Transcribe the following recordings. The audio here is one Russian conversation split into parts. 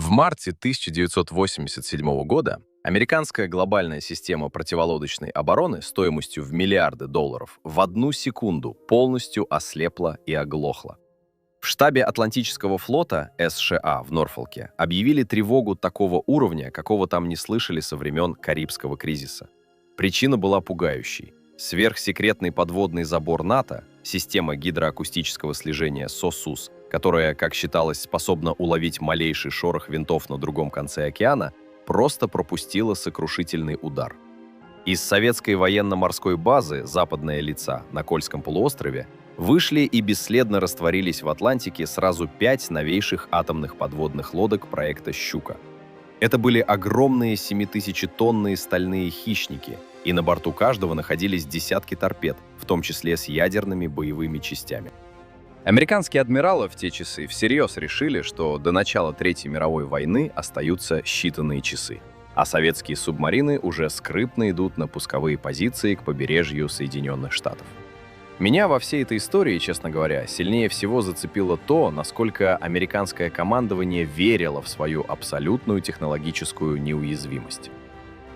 В марте 1987 года американская глобальная система противолодочной обороны стоимостью в миллиарды долларов в одну секунду полностью ослепла и оглохла. В штабе Атлантического флота США в Норфолке объявили тревогу такого уровня, какого там не слышали со времен Карибского кризиса. Причина была пугающей. Сверхсекретный подводный забор НАТО, система гидроакустического слежения СОСУС, которая, как считалось, способна уловить малейший шорох винтов на другом конце океана, просто пропустила сокрушительный удар. Из советской военно-морской базы «Западная Лица» на Кольском полуострове вышли и бесследно растворились в Атлантике сразу 5 новейших атомных подводных лодок проекта «Щука». Это были огромные 7000-тонные стальные хищники, и на борту каждого находились десятки торпед, в том числе с ядерными боевыми частями. Американские адмиралы в те часы всерьез решили, что до начала Третьей мировой войны остаются считанные часы, а советские субмарины уже скрытно идут на пусковые позиции к побережью Соединенных Штатов. Меня во всей этой истории, честно говоря, сильнее всего зацепило то, насколько американское командование верило в свою абсолютную технологическую неуязвимость.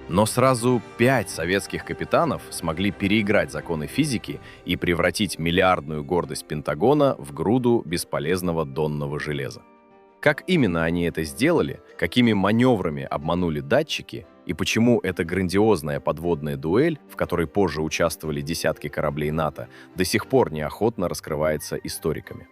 Но сразу 5 советских капитанов смогли переиграть законы физики и превратить миллиардную гордость Пентагона в груду бесполезного донного железа. Как именно они это сделали, какими маневрами обманули датчики и почему эта грандиозная подводная дуэль, в которой позже участвовали десятки кораблей НАТО, до сих пор неохотно раскрывается историками.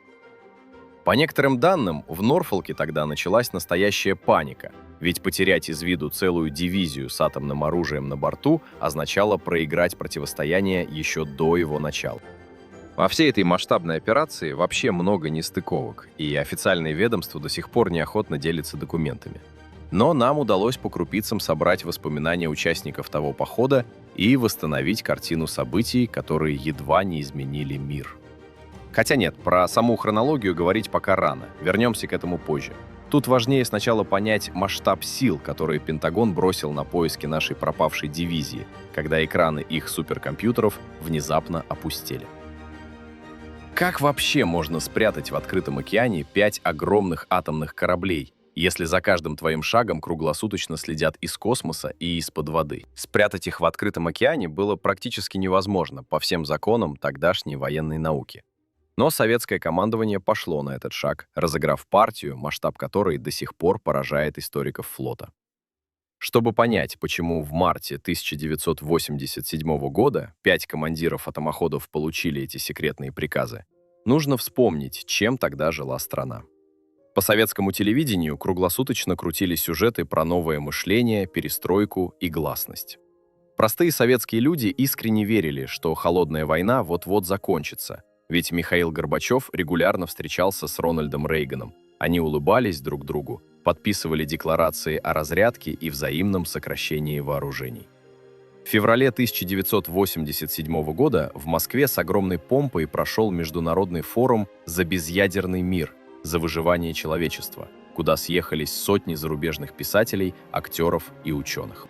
По некоторым данным, в Норфолке тогда началась настоящая паника, ведь потерять из виду целую дивизию с атомным оружием на борту означало проиграть противостояние еще до его начала. Во всей этой масштабной операции вообще много нестыковок, и официальные ведомства до сих пор неохотно делятся документами. Но нам удалось по крупицам собрать воспоминания участников того похода и восстановить картину событий, которые едва не изменили мир. Хотя нет, про саму хронологию говорить пока рано, вернемся к этому позже. Тут важнее сначала понять масштаб сил, которые Пентагон бросил на поиски нашей пропавшей дивизии, когда экраны их суперкомпьютеров внезапно опустели. Как вообще можно спрятать в открытом океане 5 огромных атомных кораблей, если за каждым твоим шагом круглосуточно следят из космоса и из-под воды? Спрятать их в открытом океане было практически невозможно по всем законам тогдашней военной науки. Но советское командование пошло на этот шаг, разыграв партию, масштаб которой до сих пор поражает историков флота. Чтобы понять, почему в марте 1987 года 5 командиров атомоходов получили эти секретные приказы, нужно вспомнить, чем тогда жила страна. По советскому телевидению круглосуточно крутились сюжеты про новое мышление, перестройку и гласность. Простые советские люди искренне верили, что холодная война вот-вот закончится, ведь Михаил Горбачев регулярно встречался с Рональдом Рейганом. Они улыбались друг другу, подписывали декларации о разрядке и взаимном сокращении вооружений. В феврале 1987 года в Москве с огромной помпой прошел международный форум «За безъядерный мир», за выживание человечества, куда съехались сотни зарубежных писателей, актеров и ученых.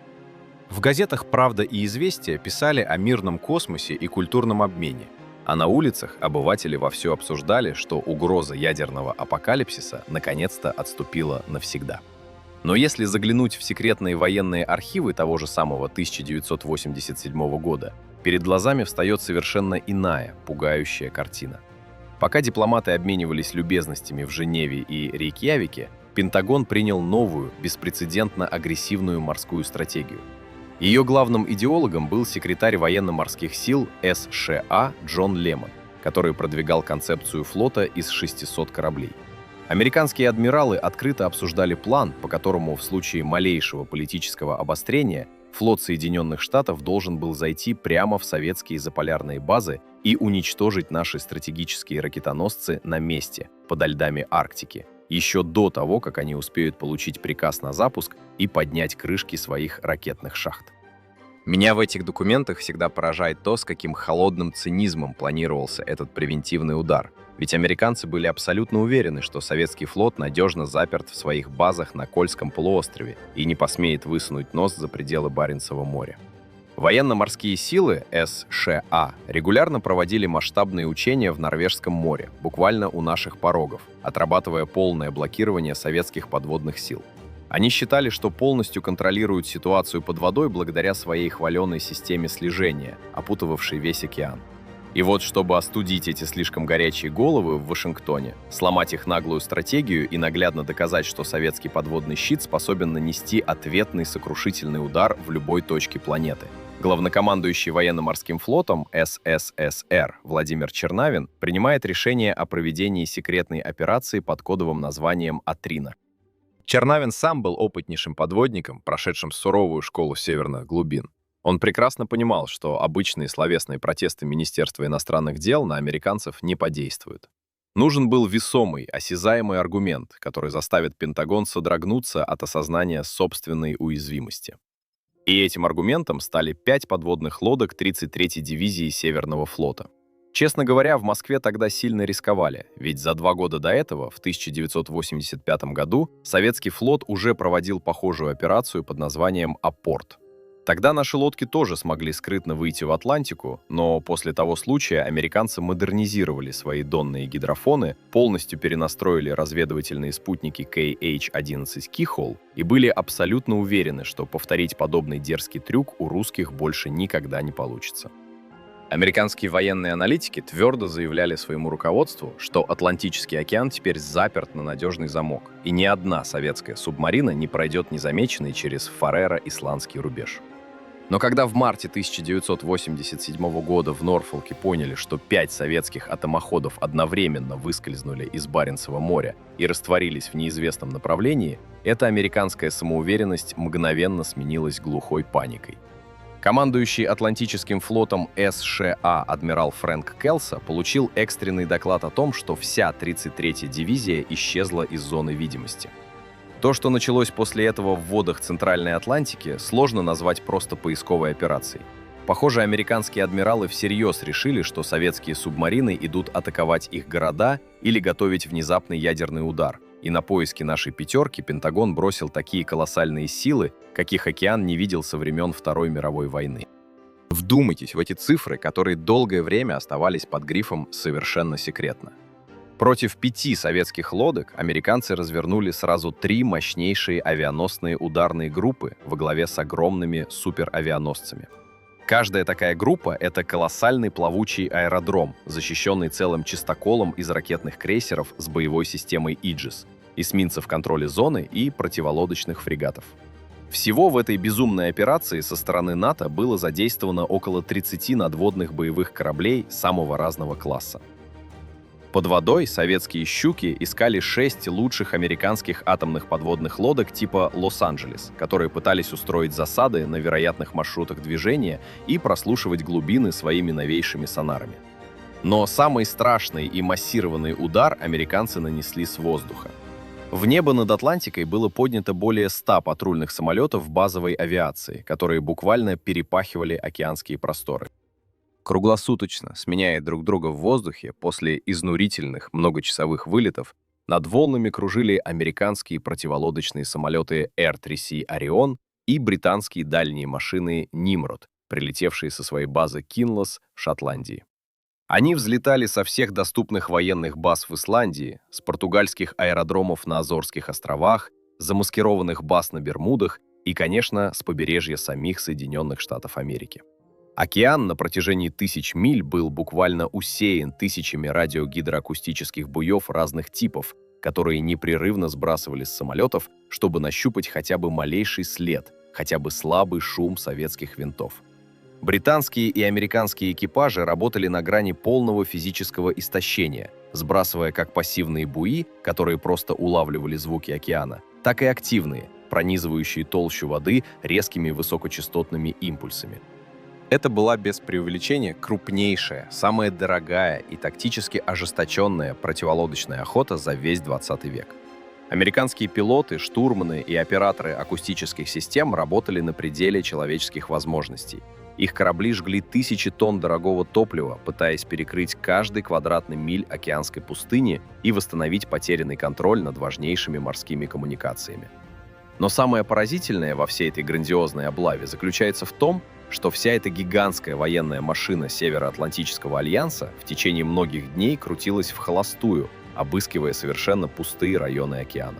В газетах «Правда» и «Известия» писали о мирном космосе и культурном обмене, а на улицах обыватели вовсю обсуждали, что угроза ядерного апокалипсиса наконец-то отступила навсегда. Но если заглянуть в секретные военные архивы того же самого 1987 года, перед глазами встает совершенно иная, пугающая картина. Пока дипломаты обменивались любезностями в Женеве и Рейкьявике, Пентагон принял новую, беспрецедентно агрессивную морскую стратегию. Ее главным идеологом был секретарь военно-морских сил США Джон Лемон, который продвигал концепцию флота из 600 кораблей. Американские адмиралы открыто обсуждали план, по которому в случае малейшего политического обострения флот Соединенных Штатов должен был зайти прямо в советские заполярные базы и уничтожить наши стратегические ракетоносцы на месте, подо льдами Арктики, еще до того, как они успеют получить приказ на запуск и поднять крышки своих ракетных шахт. Меня в этих документах всегда поражает то, с каким холодным цинизмом планировался этот превентивный удар. Ведь американцы были абсолютно уверены, что советский флот надежно заперт в своих базах на Кольском полуострове и не посмеет высунуть нос за пределы Баренцева моря. Военно-морские силы США регулярно проводили масштабные учения в Норвежском море, буквально у наших порогов, отрабатывая полное блокирование советских подводных сил. Они считали, что полностью контролируют ситуацию под водой благодаря своей хваленой системе слежения, опутывавшей весь океан. И вот, чтобы остудить эти слишком горячие головы в Вашингтоне, сломать их наглую стратегию и наглядно доказать, что советский подводный щит способен нанести ответный сокрушительный удар в любой точке планеты, главнокомандующий военно-морским флотом СССР Владимир Чернавин принимает решение о проведении секретной операции под кодовым названием «Атрина». Чернавин сам был опытнейшим подводником, прошедшим суровую школу северных глубин. Он прекрасно понимал, что обычные словесные протесты Министерства иностранных дел на американцев не подействуют. Нужен был весомый, осязаемый аргумент, который заставит Пентагон содрогнуться от осознания собственной уязвимости. И этим аргументом стали 5 подводных лодок 33-й дивизии Северного флота. Честно говоря, в Москве тогда сильно рисковали, ведь за 2 года до этого, в 1985 году, советский флот уже проводил похожую операцию под названием «Апорт». Тогда наши лодки тоже смогли скрытно выйти в Атлантику, но после того случая американцы модернизировали свои донные гидрофоны, полностью перенастроили разведывательные спутники KH-11 Keyhole и были абсолютно уверены, что повторить подобный дерзкий трюк у русских больше никогда не получится. Американские военные аналитики твердо заявляли своему руководству, что Атлантический океан теперь заперт на надежный замок, и ни одна советская субмарина не пройдет незамеченной через Фарреро-Исландский рубеж. Но когда в марте 1987 года в Норфолке поняли, что 5 советских атомоходов одновременно выскользнули из Баренцева моря и растворились в неизвестном направлении, эта американская самоуверенность мгновенно сменилась глухой паникой. Командующий Атлантическим флотом США адмирал Фрэнк Келса получил экстренный доклад о том, что вся 33-я дивизия исчезла из зоны видимости. То, что началось после этого в водах Центральной Атлантики, сложно назвать просто поисковой операцией. Похоже, американские адмиралы всерьез решили, что советские субмарины идут атаковать их города или готовить внезапный ядерный удар, и на поиски нашей «пятерки» Пентагон бросил такие колоссальные силы, каких океан не видел со времен Второй мировой войны. Вдумайтесь в эти цифры, которые долгое время оставались под грифом «совершенно секретно». Против 5 советских лодок американцы развернули сразу 3 мощнейшие авианосные ударные группы во главе с огромными суперавианосцами. Каждая такая группа — это колоссальный плавучий аэродром, защищенный целым чистоколом из ракетных крейсеров с боевой системой «Иджис», эсминцев контроля зоны и противолодочных фрегатов. Всего в этой безумной операции со стороны НАТО было задействовано около 30 надводных боевых кораблей самого разного класса. Под водой советские «Щуки» искали 6 лучших американских атомных подводных лодок типа «Лос-Анджелес», которые пытались устроить засады на вероятных маршрутах движения и прослушивать глубины своими новейшими сонарами. Но самый страшный и массированный удар американцы нанесли с воздуха. В небо над Атлантикой было поднято более 100 патрульных самолетов базовой авиации, которые буквально перепахивали океанские просторы. Круглосуточно, сменяя друг друга в воздухе после изнурительных многочасовых вылетов, над волнами кружили американские противолодочные самолеты Air-3C Orion и британские дальние машины Nimrod, прилетевшие со своей базы Кинлос в Шотландии. Они взлетали со всех доступных военных баз в Исландии, с португальских аэродромов на Азорских островах, замаскированных баз на Бермудах и, конечно, с побережья самих Соединенных Штатов Америки. Океан на протяжении 1000 миль был буквально усеян тысячами радиогидроакустических буев разных типов, которые непрерывно сбрасывали с самолетов, чтобы нащупать хотя бы малейший след, хотя бы слабый шум советских винтов. Британские и американские экипажи работали на грани полного физического истощения, сбрасывая как пассивные буи, которые просто улавливали звуки океана, так и активные, пронизывающие толщу воды резкими высокочастотными импульсами. Это была без преувеличения крупнейшая, самая дорогая и тактически ожесточенная противолодочная охота за весь 20 век. Американские пилоты, штурманы и операторы акустических систем работали на пределе человеческих возможностей. Их корабли жгли тысячи тонн дорогого топлива, пытаясь перекрыть каждый квадратный миль океанской пустыни и восстановить потерянный контроль над важнейшими морскими коммуникациями. Но самое поразительное во всей этой грандиозной облаве заключается в том, что вся эта гигантская военная машина Североатлантического альянса в течение многих дней крутилась в холостую, обыскивая совершенно пустые районы океана.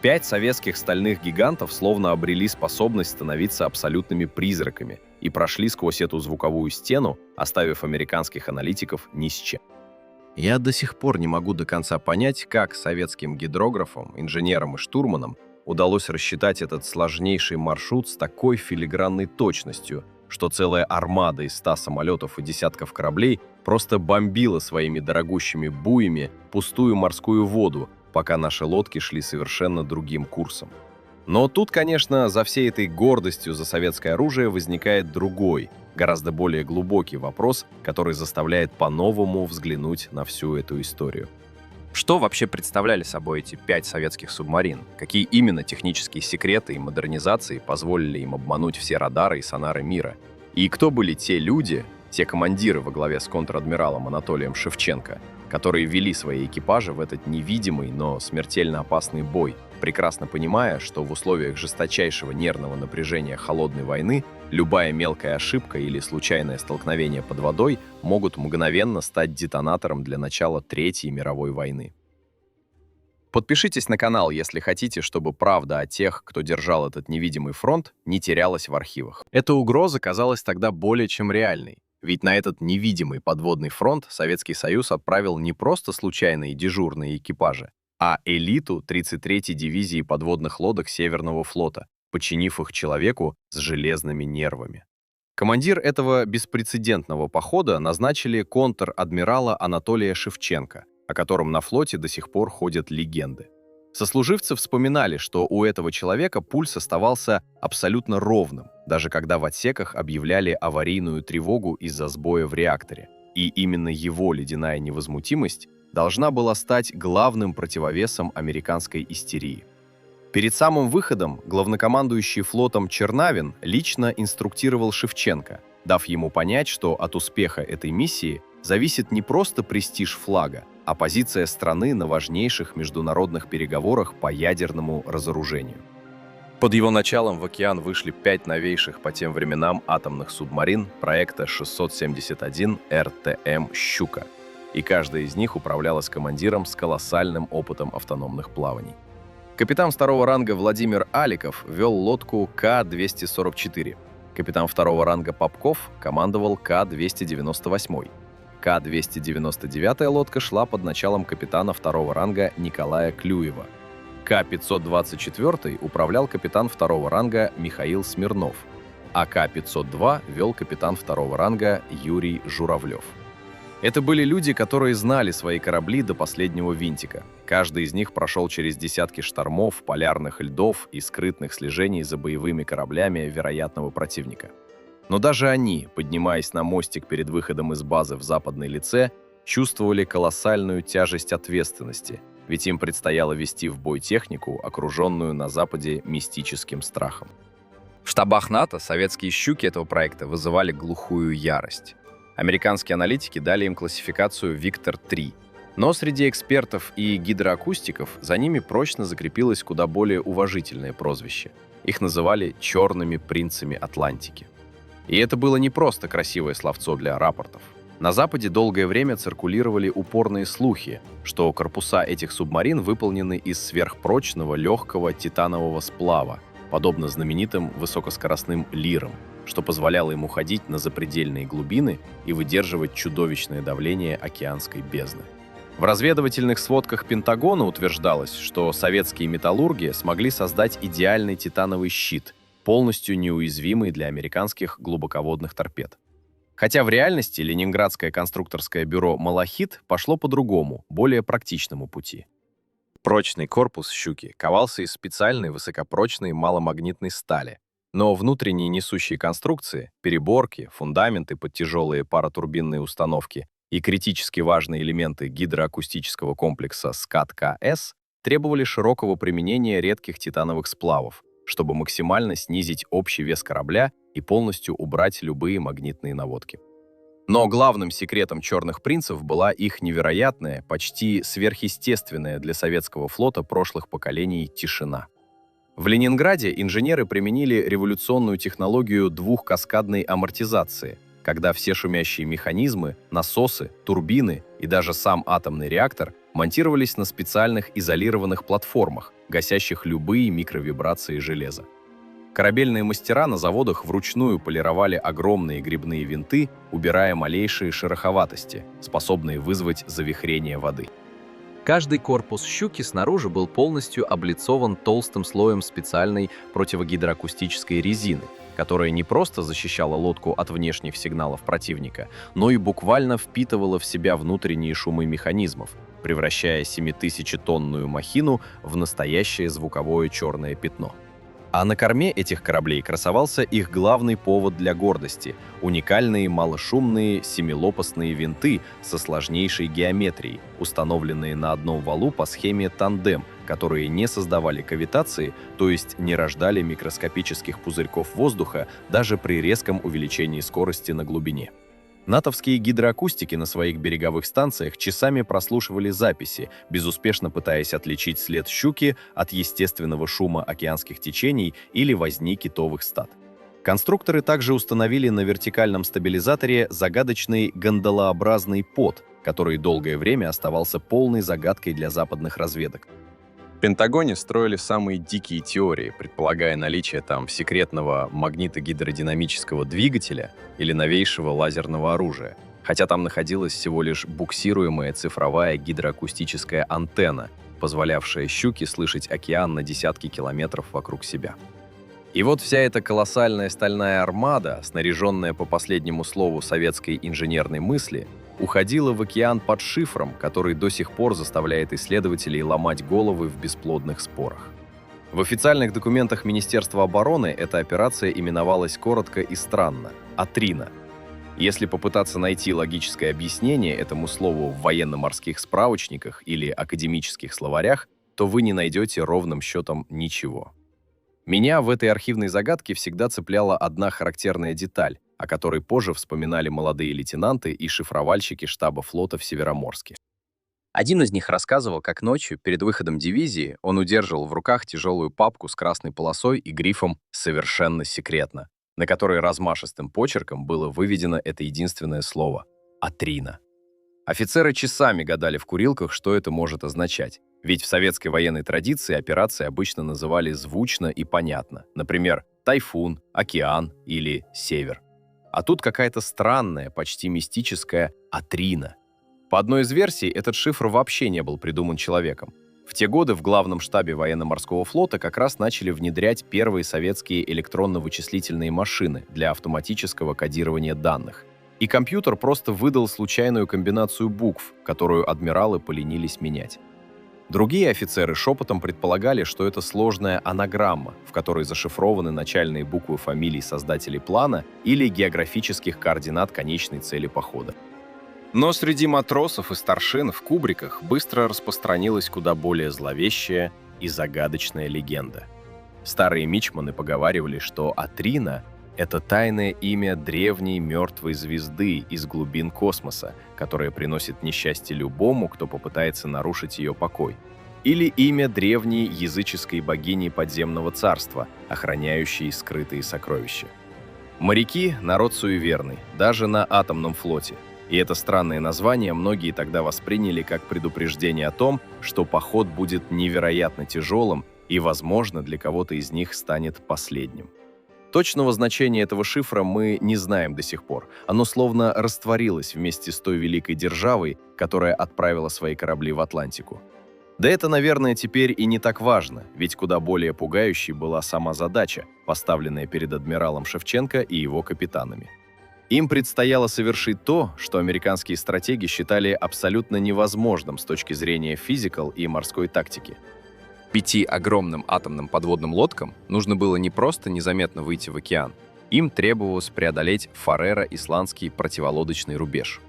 5 советских стальных гигантов словно обрели способность становиться абсолютными призраками и прошли сквозь эту звуковую стену, оставив американских аналитиков ни с чем. Я до сих пор не могу до конца понять, как советским гидрографам, инженерам и штурманам удалось рассчитать этот сложнейший маршрут с такой филигранной точностью, что целая армада из 100 самолетов и десятков кораблей просто бомбила своими дорогущими буями пустую морскую воду, пока наши лодки шли совершенно другим курсом. Но тут, конечно, за всей этой гордостью за советское оружие возникает другой, гораздо более глубокий вопрос, который заставляет по-новому взглянуть на всю эту историю. Что вообще представляли собой эти 5 советских субмарин? Какие именно технические секреты и модернизации позволили им обмануть все радары и сонары мира? И кто были те люди, те командиры во главе с контр-адмиралом Анатолием Шевченко, которые вели свои экипажи в этот невидимый, но смертельно опасный бой, прекрасно понимая, что в условиях жесточайшего нервного напряжения холодной войны любая мелкая ошибка или случайное столкновение под водой могут мгновенно стать детонатором для начала Третьей мировой войны. Подпишитесь на канал, если хотите, чтобы правда о тех, кто держал этот невидимый фронт, не терялась в архивах. Эта угроза казалась тогда более чем реальной. Ведь на этот невидимый подводный фронт Советский Союз отправил не просто случайные дежурные экипажи, а элиту 33-й дивизии подводных лодок Северного флота, подчинив их человеку с железными нервами. Командир этого беспрецедентного похода назначили контр-адмирала Анатолия Шевченко, о котором на флоте до сих пор ходят легенды. Сослуживцы вспоминали, что у этого человека пульс оставался абсолютно ровным, даже когда в отсеках объявляли аварийную тревогу из-за сбоя в реакторе. И именно его ледяная невозмутимость должна была стать главным противовесом американской истерии. Перед самым выходом главнокомандующий флотом Чернавин лично инструктировал Шевченко, дав ему понять, что от успеха этой миссии зависит не просто престиж флага, а позиция страны на важнейших международных переговорах по ядерному разоружению. Под его началом в океан вышли 5 новейших по тем временам атомных субмарин проекта 671 РТМ «Щука», и каждая из них управлялась командиром с колоссальным опытом автономных плаваний. Капитан второго ранга Владимир Аликов вел лодку К-244. Капитан второго ранга Попков командовал К-298. К-299 лодка шла под началом капитана второго ранга Николая Клюева. К-524 управлял капитан второго ранга Михаил Смирнов, а К-502 вел капитан второго ранга Юрий Журавлев. Это были люди, которые знали свои корабли до последнего винтика. Каждый из них прошел через десятки штормов, полярных льдов и скрытных слежений за боевыми кораблями вероятного противника. Но даже они, поднимаясь на мостик перед выходом из базы в Западной Лице, чувствовали колоссальную тяжесть ответственности, ведь им предстояло вести в бой технику, окруженную на Западе мистическим страхом. В штабах НАТО советские «Щуки» этого проекта вызывали глухую ярость. Американские аналитики дали им классификацию «Виктор-3», но среди экспертов и гидроакустиков за ними прочно закрепилось куда более уважительное прозвище. Их называли «черными принцами Атлантики». И это было не просто красивое словцо для рапортов. На Западе долгое время циркулировали упорные слухи, что корпуса этих субмарин выполнены из сверхпрочного легкого титанового сплава, подобно знаменитым высокоскоростным лирам, что позволяло им уходить на запредельные глубины и выдерживать чудовищное давление океанской бездны. В разведывательных сводках Пентагона утверждалось, что советские металлурги смогли создать идеальный титановый щит, полностью неуязвимый для американских глубоководных торпед. Хотя в реальности Ленинградское конструкторское бюро «Малахит» пошло по другому, более практичному пути. Прочный корпус «Щуки» ковался из специальной высокопрочной маломагнитной стали, но внутренние несущие конструкции, переборки, фундаменты под тяжелые паротурбинные установки и критически важные элементы гидроакустического комплекса СКАТ-КС требовали широкого применения редких титановых сплавов, чтобы максимально снизить общий вес корабля и полностью убрать любые магнитные наводки. Но главным секретом «Черных принцев» была их невероятная, почти сверхъестественная для советского флота прошлых поколений тишина. В Ленинграде инженеры применили революционную технологию двухкаскадной амортизации, когда все шумящие механизмы, насосы, турбины и даже сам атомный реактор монтировались на специальных изолированных платформах, гасящих любые микровибрации железа. Корабельные мастера на заводах вручную полировали огромные грибные винты, убирая малейшие шероховатости, способные вызвать завихрение воды. Каждый корпус «Щуки» снаружи был полностью облицован толстым слоем специальной противогидроакустической резины, которая не просто защищала лодку от внешних сигналов противника, но и буквально впитывала в себя внутренние шумы механизмов, превращая 7000-тонную махину в настоящее звуковое черное пятно. А на корме этих кораблей красовался их главный повод для гордости – уникальные малошумные семилопастные винты со сложнейшей геометрией, установленные на одном валу по схеме тандем, которые не создавали кавитации, то есть не рождали микроскопических пузырьков воздуха даже при резком увеличении скорости на глубине. Натовские гидроакустики на своих береговых станциях часами прослушивали записи, безуспешно пытаясь отличить след щуки от естественного шума океанских течений или возни китовых стад. Конструкторы также установили на вертикальном стабилизаторе загадочный гондолообразный под, который долгое время оставался полной загадкой для западных разведок. В Пентагоне строили самые дикие теории, предполагая наличие там секретного магнитогидродинамического двигателя или новейшего лазерного оружия, хотя там находилась всего лишь буксируемая цифровая гидроакустическая антенна, позволявшая щуке слышать океан на десятки километров вокруг себя. И вот вся эта колоссальная стальная армада, снаряженная по последнему слову советской инженерной мысли, уходила в океан под шифром, который до сих пор заставляет исследователей ломать головы в бесплодных спорах. В официальных документах Министерства обороны эта операция именовалась коротко и странно – «Атрина». Если попытаться найти логическое объяснение этому слову в военно-морских справочниках или академических словарях, то вы не найдете ровным счетом ничего. Меня в этой архивной загадке всегда цепляла одна характерная деталь, о которой позже вспоминали молодые лейтенанты и шифровальщики штаба флота в Североморске. Один из них рассказывал, как ночью, перед выходом дивизии, он удерживал в руках тяжелую папку с красной полосой и грифом «Совершенно секретно», на которой размашистым почерком было выведено это единственное слово — «Атрина». Офицеры часами гадали в курилках, что это может означать. Ведь в советской военной традиции операции обычно называли звучно и понятно. Например, «Тайфун», «Океан» или «Север». А тут какая-то странная, почти мистическая «Атрина». По одной из версий, этот шифр вообще не был придуман человеком. В те годы в главном штабе военно-морского флота как раз начали внедрять первые советские электронно-вычислительные машины для автоматического кодирования данных. И компьютер просто выдал случайную комбинацию букв, которую адмиралы поленились менять. Другие офицеры шепотом предполагали, что это сложная анаграмма, в которой зашифрованы начальные буквы фамилий создателей плана или географических координат конечной цели похода. Но среди матросов и старшин в кубриках быстро распространилась куда более зловещая и загадочная легенда. Старые мичманы поговаривали, что Атрина — это тайное имя древней мертвой звезды из глубин космоса, которая приносит несчастье любому, кто попытается нарушить ее покой. Или имя древней языческой богини подземного царства, охраняющей скрытые сокровища. Моряки — народ суеверный, даже на атомном флоте. И это странное название многие тогда восприняли как предупреждение о том, что поход будет невероятно тяжелым и, возможно, для кого-то из них станет последним. Точного значения этого шифра мы не знаем до сих пор. Оно словно растворилось вместе с той великой державой, которая отправила свои корабли в Атлантику. Да это, наверное, теперь и не так важно, ведь куда более пугающей была сама задача, поставленная перед адмиралом Шевченко и его капитанами. Им предстояло совершить то, что американские стратеги считали абсолютно невозможным с точки зрения физикал и морской тактики. 5 огромным атомным подводным лодкам нужно было не просто незаметно выйти в океан, им требовалось преодолеть Фарреро-Исландский противолодочный рубеж.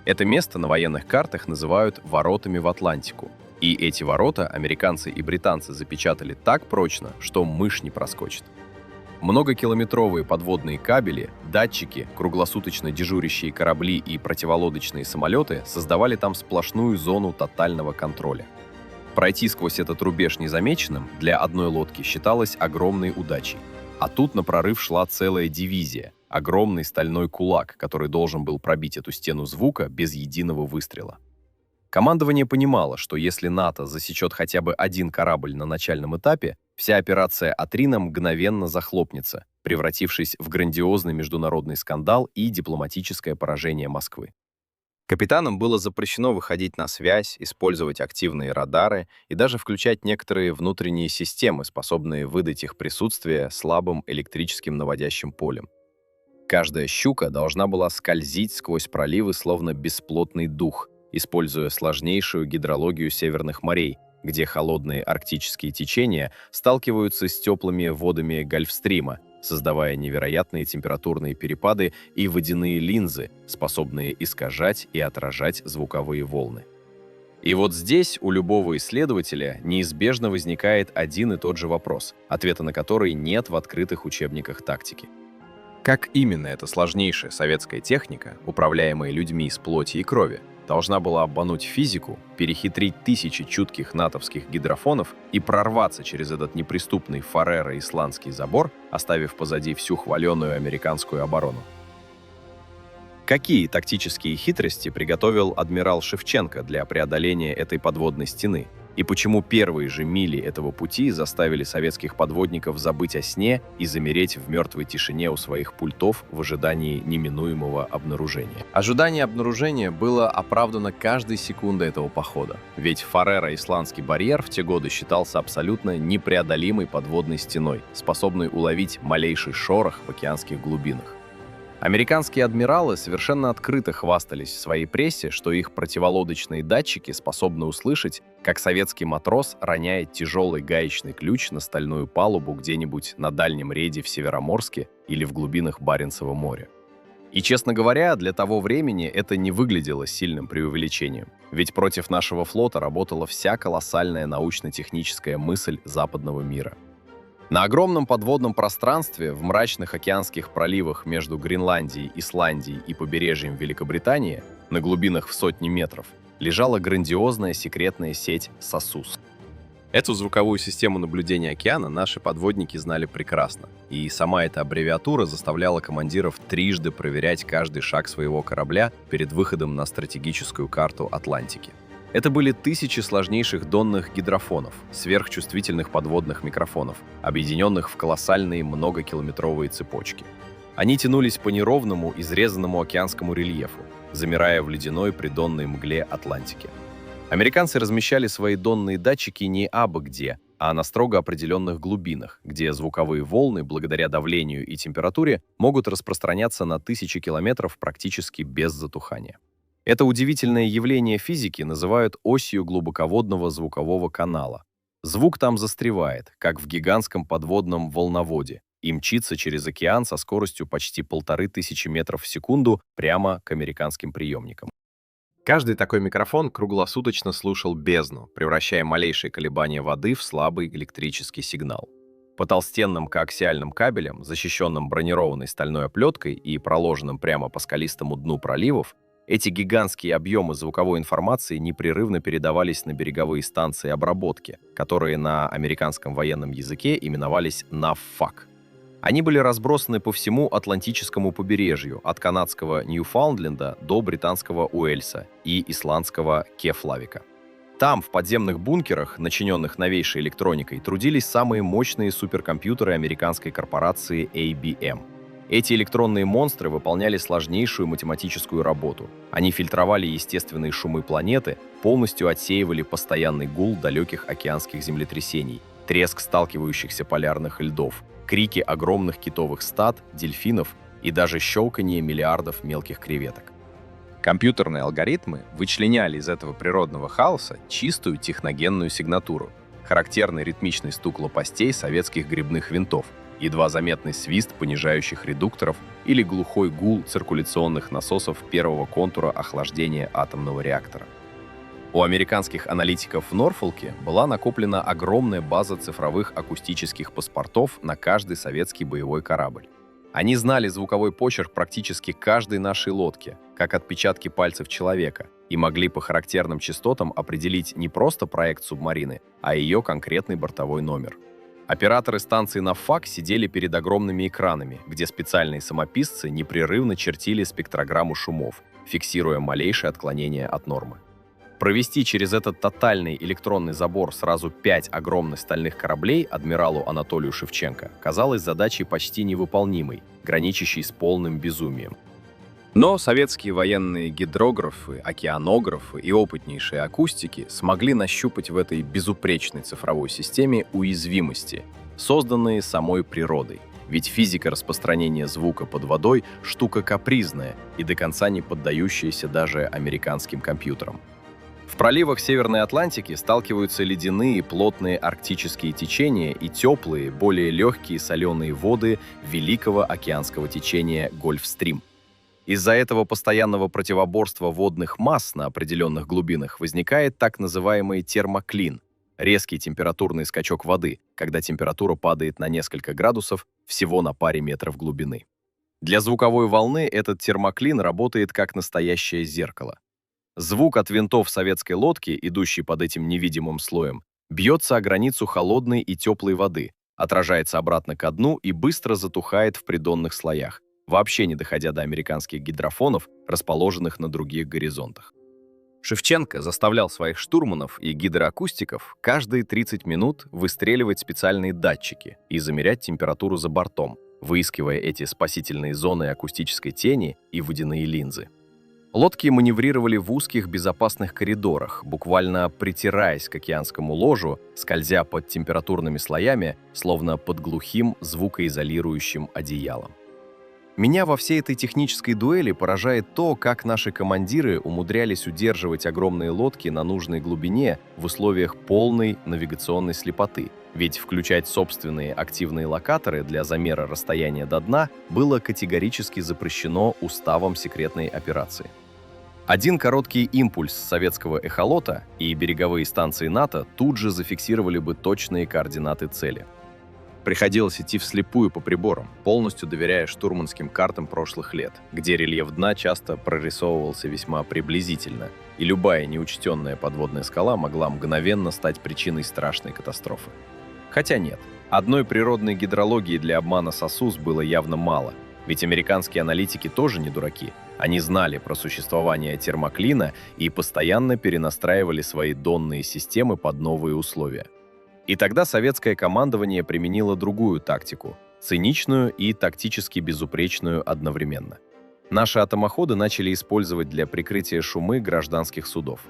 Это место на военных картах называют «воротами в Атлантику», и эти ворота американцы и британцы запечатали так прочно, что мышь не проскочит. Многокилометровые подводные кабели, датчики, круглосуточно дежурящие корабли и противолодочные самолеты создавали там сплошную зону тотального контроля. Пройти сквозь этот рубеж незамеченным для одной лодки считалось огромной удачей. А тут на прорыв шла целая дивизия, огромный стальной кулак, который должен был пробить эту стену звука без единого выстрела. Командование понимало, что если НАТО засечет хотя бы один корабль на начальном этапе, вся операция «Атрина» мгновенно захлопнется, превратившись в грандиозный международный скандал и дипломатическое поражение Москвы. Капитанам было запрещено выходить на связь, использовать активные радары и даже включать некоторые внутренние системы, способные выдать их присутствие слабым электрическим наводящим полем. Каждая щука должна была скользить сквозь проливы, словно бесплотный дух, используя сложнейшую гидрологию северных морей, где холодные арктические течения сталкиваются с теплыми водами Гольфстрима, создавая невероятные температурные перепады и водяные линзы, способные искажать и отражать звуковые волны. И вот здесь у любого исследователя неизбежно возникает один и тот же вопрос, ответа на который нет в открытых учебниках тактики. Как именно эта сложнейшая советская техника, управляемая людьми из плоти и крови, должна была обмануть физику, перехитрить тысячи чутких натовских гидрофонов и прорваться через этот неприступный фареро-исландский забор, оставив позади всю хваленую американскую оборону? Какие тактические хитрости приготовил адмирал Шевченко для преодоления этой подводной стены? И почему первые же мили этого пути заставили советских подводников забыть о сне и замереть в мертвой тишине у своих пультов в ожидании неминуемого обнаружения? Ожидание обнаружения было оправдано каждой секундой этого похода, ведь фареро-исландский барьер в те годы считался абсолютно непреодолимой подводной стеной, способной уловить малейший шорох в океанских глубинах. Американские адмиралы совершенно открыто хвастались в своей прессе, что их противолодочные датчики способны услышать, как советский матрос роняет тяжелый гаечный ключ на стальную палубу где-нибудь на дальнем рейде в Североморске или в глубинах Баренцева моря. И, честно говоря, для того времени это не выглядело сильным преувеличением, ведь против нашего флота работала вся колоссальная научно-техническая мысль западного мира. На огромном подводном пространстве в мрачных океанских проливах между Гренландией, Исландией и побережьем Великобритании, на глубинах в сотни метров, лежала грандиозная секретная сеть СОСУС. Эту звуковую систему наблюдения океана наши подводники знали прекрасно, и сама эта аббревиатура заставляла командиров трижды проверять каждый шаг своего корабля перед выходом на стратегическую карту Атлантики. Это были тысячи сложнейших донных гидрофонов, сверхчувствительных подводных микрофонов, объединенных в колоссальные многокилометровые цепочки. Они тянулись по неровному, изрезанному океанскому рельефу, замирая в ледяной придонной мгле Атлантики. Американцы размещали свои донные датчики не абы где, а на строго определенных глубинах, где звуковые волны, благодаря давлению и температуре, могут распространяться на тысячи километров практически без затухания. Это удивительное явление физики называют осью глубоководного звукового канала. Звук там застревает, как в гигантском подводном волноводе, и мчится через океан со скоростью почти 1500 метров в секунду прямо к американским приемникам. Каждый такой микрофон круглосуточно слушал бездну, превращая малейшие колебания воды в слабый электрический сигнал. По толстенным коаксиальным кабелям, защищенным бронированной стальной оплеткой и проложенным прямо по скалистому дну проливов, эти гигантские объемы звуковой информации непрерывно передавались на береговые станции обработки, которые на американском военном языке именовались НАВФАК. Они были разбросаны по всему Атлантическому побережью, от канадского Ньюфаундленда до британского Уэльса и исландского Кефлавика. Там, в подземных бункерах, начиненных новейшей электроникой, трудились самые мощные суперкомпьютеры американской корпорации IBM. Эти электронные монстры выполняли сложнейшую математическую работу. Они фильтровали естественные шумы планеты, полностью отсеивали постоянный гул далеких океанских землетрясений, треск сталкивающихся полярных льдов, крики огромных китовых стад, дельфинов и даже щелканье миллиардов мелких креветок. Компьютерные алгоритмы вычленяли из этого природного хаоса чистую техногенную сигнатуру, характерный ритмичный стук лопастей советских грибных винтов, едва заметный свист понижающих редукторов или глухой гул циркуляционных насосов первого контура охлаждения атомного реактора. У американских аналитиков в Норфолке была накоплена огромная база цифровых акустических паспортов на каждый советский боевой корабль. Они знали звуковой почерк практически каждой нашей лодки, как отпечатки пальцев человека, и могли по характерным частотам определить не просто проект субмарины, а ее конкретный бортовой номер. Операторы станции на ФАК сидели перед огромными экранами, где специальные самописцы непрерывно чертили спектрограмму шумов, фиксируя малейшее отклонение от нормы. Провести через этот тотальный электронный забор сразу 5 огромных стальных кораблей адмиралу Анатолию Шевченко казалось задачей почти невыполнимой, граничащей с полным безумием. Но советские военные гидрографы, океанографы и опытнейшие акустики смогли нащупать в этой безупречной цифровой системе уязвимости, созданные самой природой. Ведь физика распространения звука под водой – штука капризная и до конца не поддающаяся даже американским компьютерам. В проливах Северной Атлантики сталкиваются ледяные плотные арктические течения и теплые, более легкие соленые воды великого океанского течения Гольфстрим. Из-за этого постоянного противоборства водных масс на определенных глубинах возникает так называемый термоклин – резкий температурный скачок воды, когда температура падает на несколько градусов всего на паре метров глубины. Для звуковой волны этот термоклин работает как настоящее зеркало. Звук от винтов советской лодки, идущей под этим невидимым слоем, бьется о границу холодной и теплой воды, отражается обратно ко дну и быстро затухает в придонных слоях, вообще не доходя до американских гидрофонов, расположенных на других горизонтах. Шевченко заставлял своих штурманов и гидроакустиков каждые 30 минут выстреливать специальные датчики и замерять температуру за бортом, выискивая эти спасительные зоны акустической тени и водяные линзы. Лодки маневрировали в узких безопасных коридорах, буквально притираясь к океанскому ложу, скользя под температурными слоями, словно под глухим звукоизолирующим одеялом. Меня во всей этой технической дуэли поражает то, как наши командиры умудрялись удерживать огромные лодки на нужной глубине в условиях полной навигационной слепоты. Ведь включать собственные активные локаторы для замера расстояния до дна было категорически запрещено уставом секретной операции. Один короткий импульс советского эхолота и береговые станции НАТО тут же зафиксировали бы точные координаты цели. Приходилось идти вслепую по приборам, полностью доверяя штурманским картам прошлых лет, где рельеф дна часто прорисовывался весьма приблизительно, и любая неучтенная подводная скала могла мгновенно стать причиной страшной катастрофы. Хотя нет, одной природной гидрологии для обмана СОСУС было явно мало, ведь американские аналитики тоже не дураки. Они знали про существование термоклина и постоянно перенастраивали свои донные системы под новые условия. И тогда советское командование применило другую тактику – циничную и тактически безупречную одновременно. Наши атомоходы начали использовать для прикрытия шумы гражданских судов.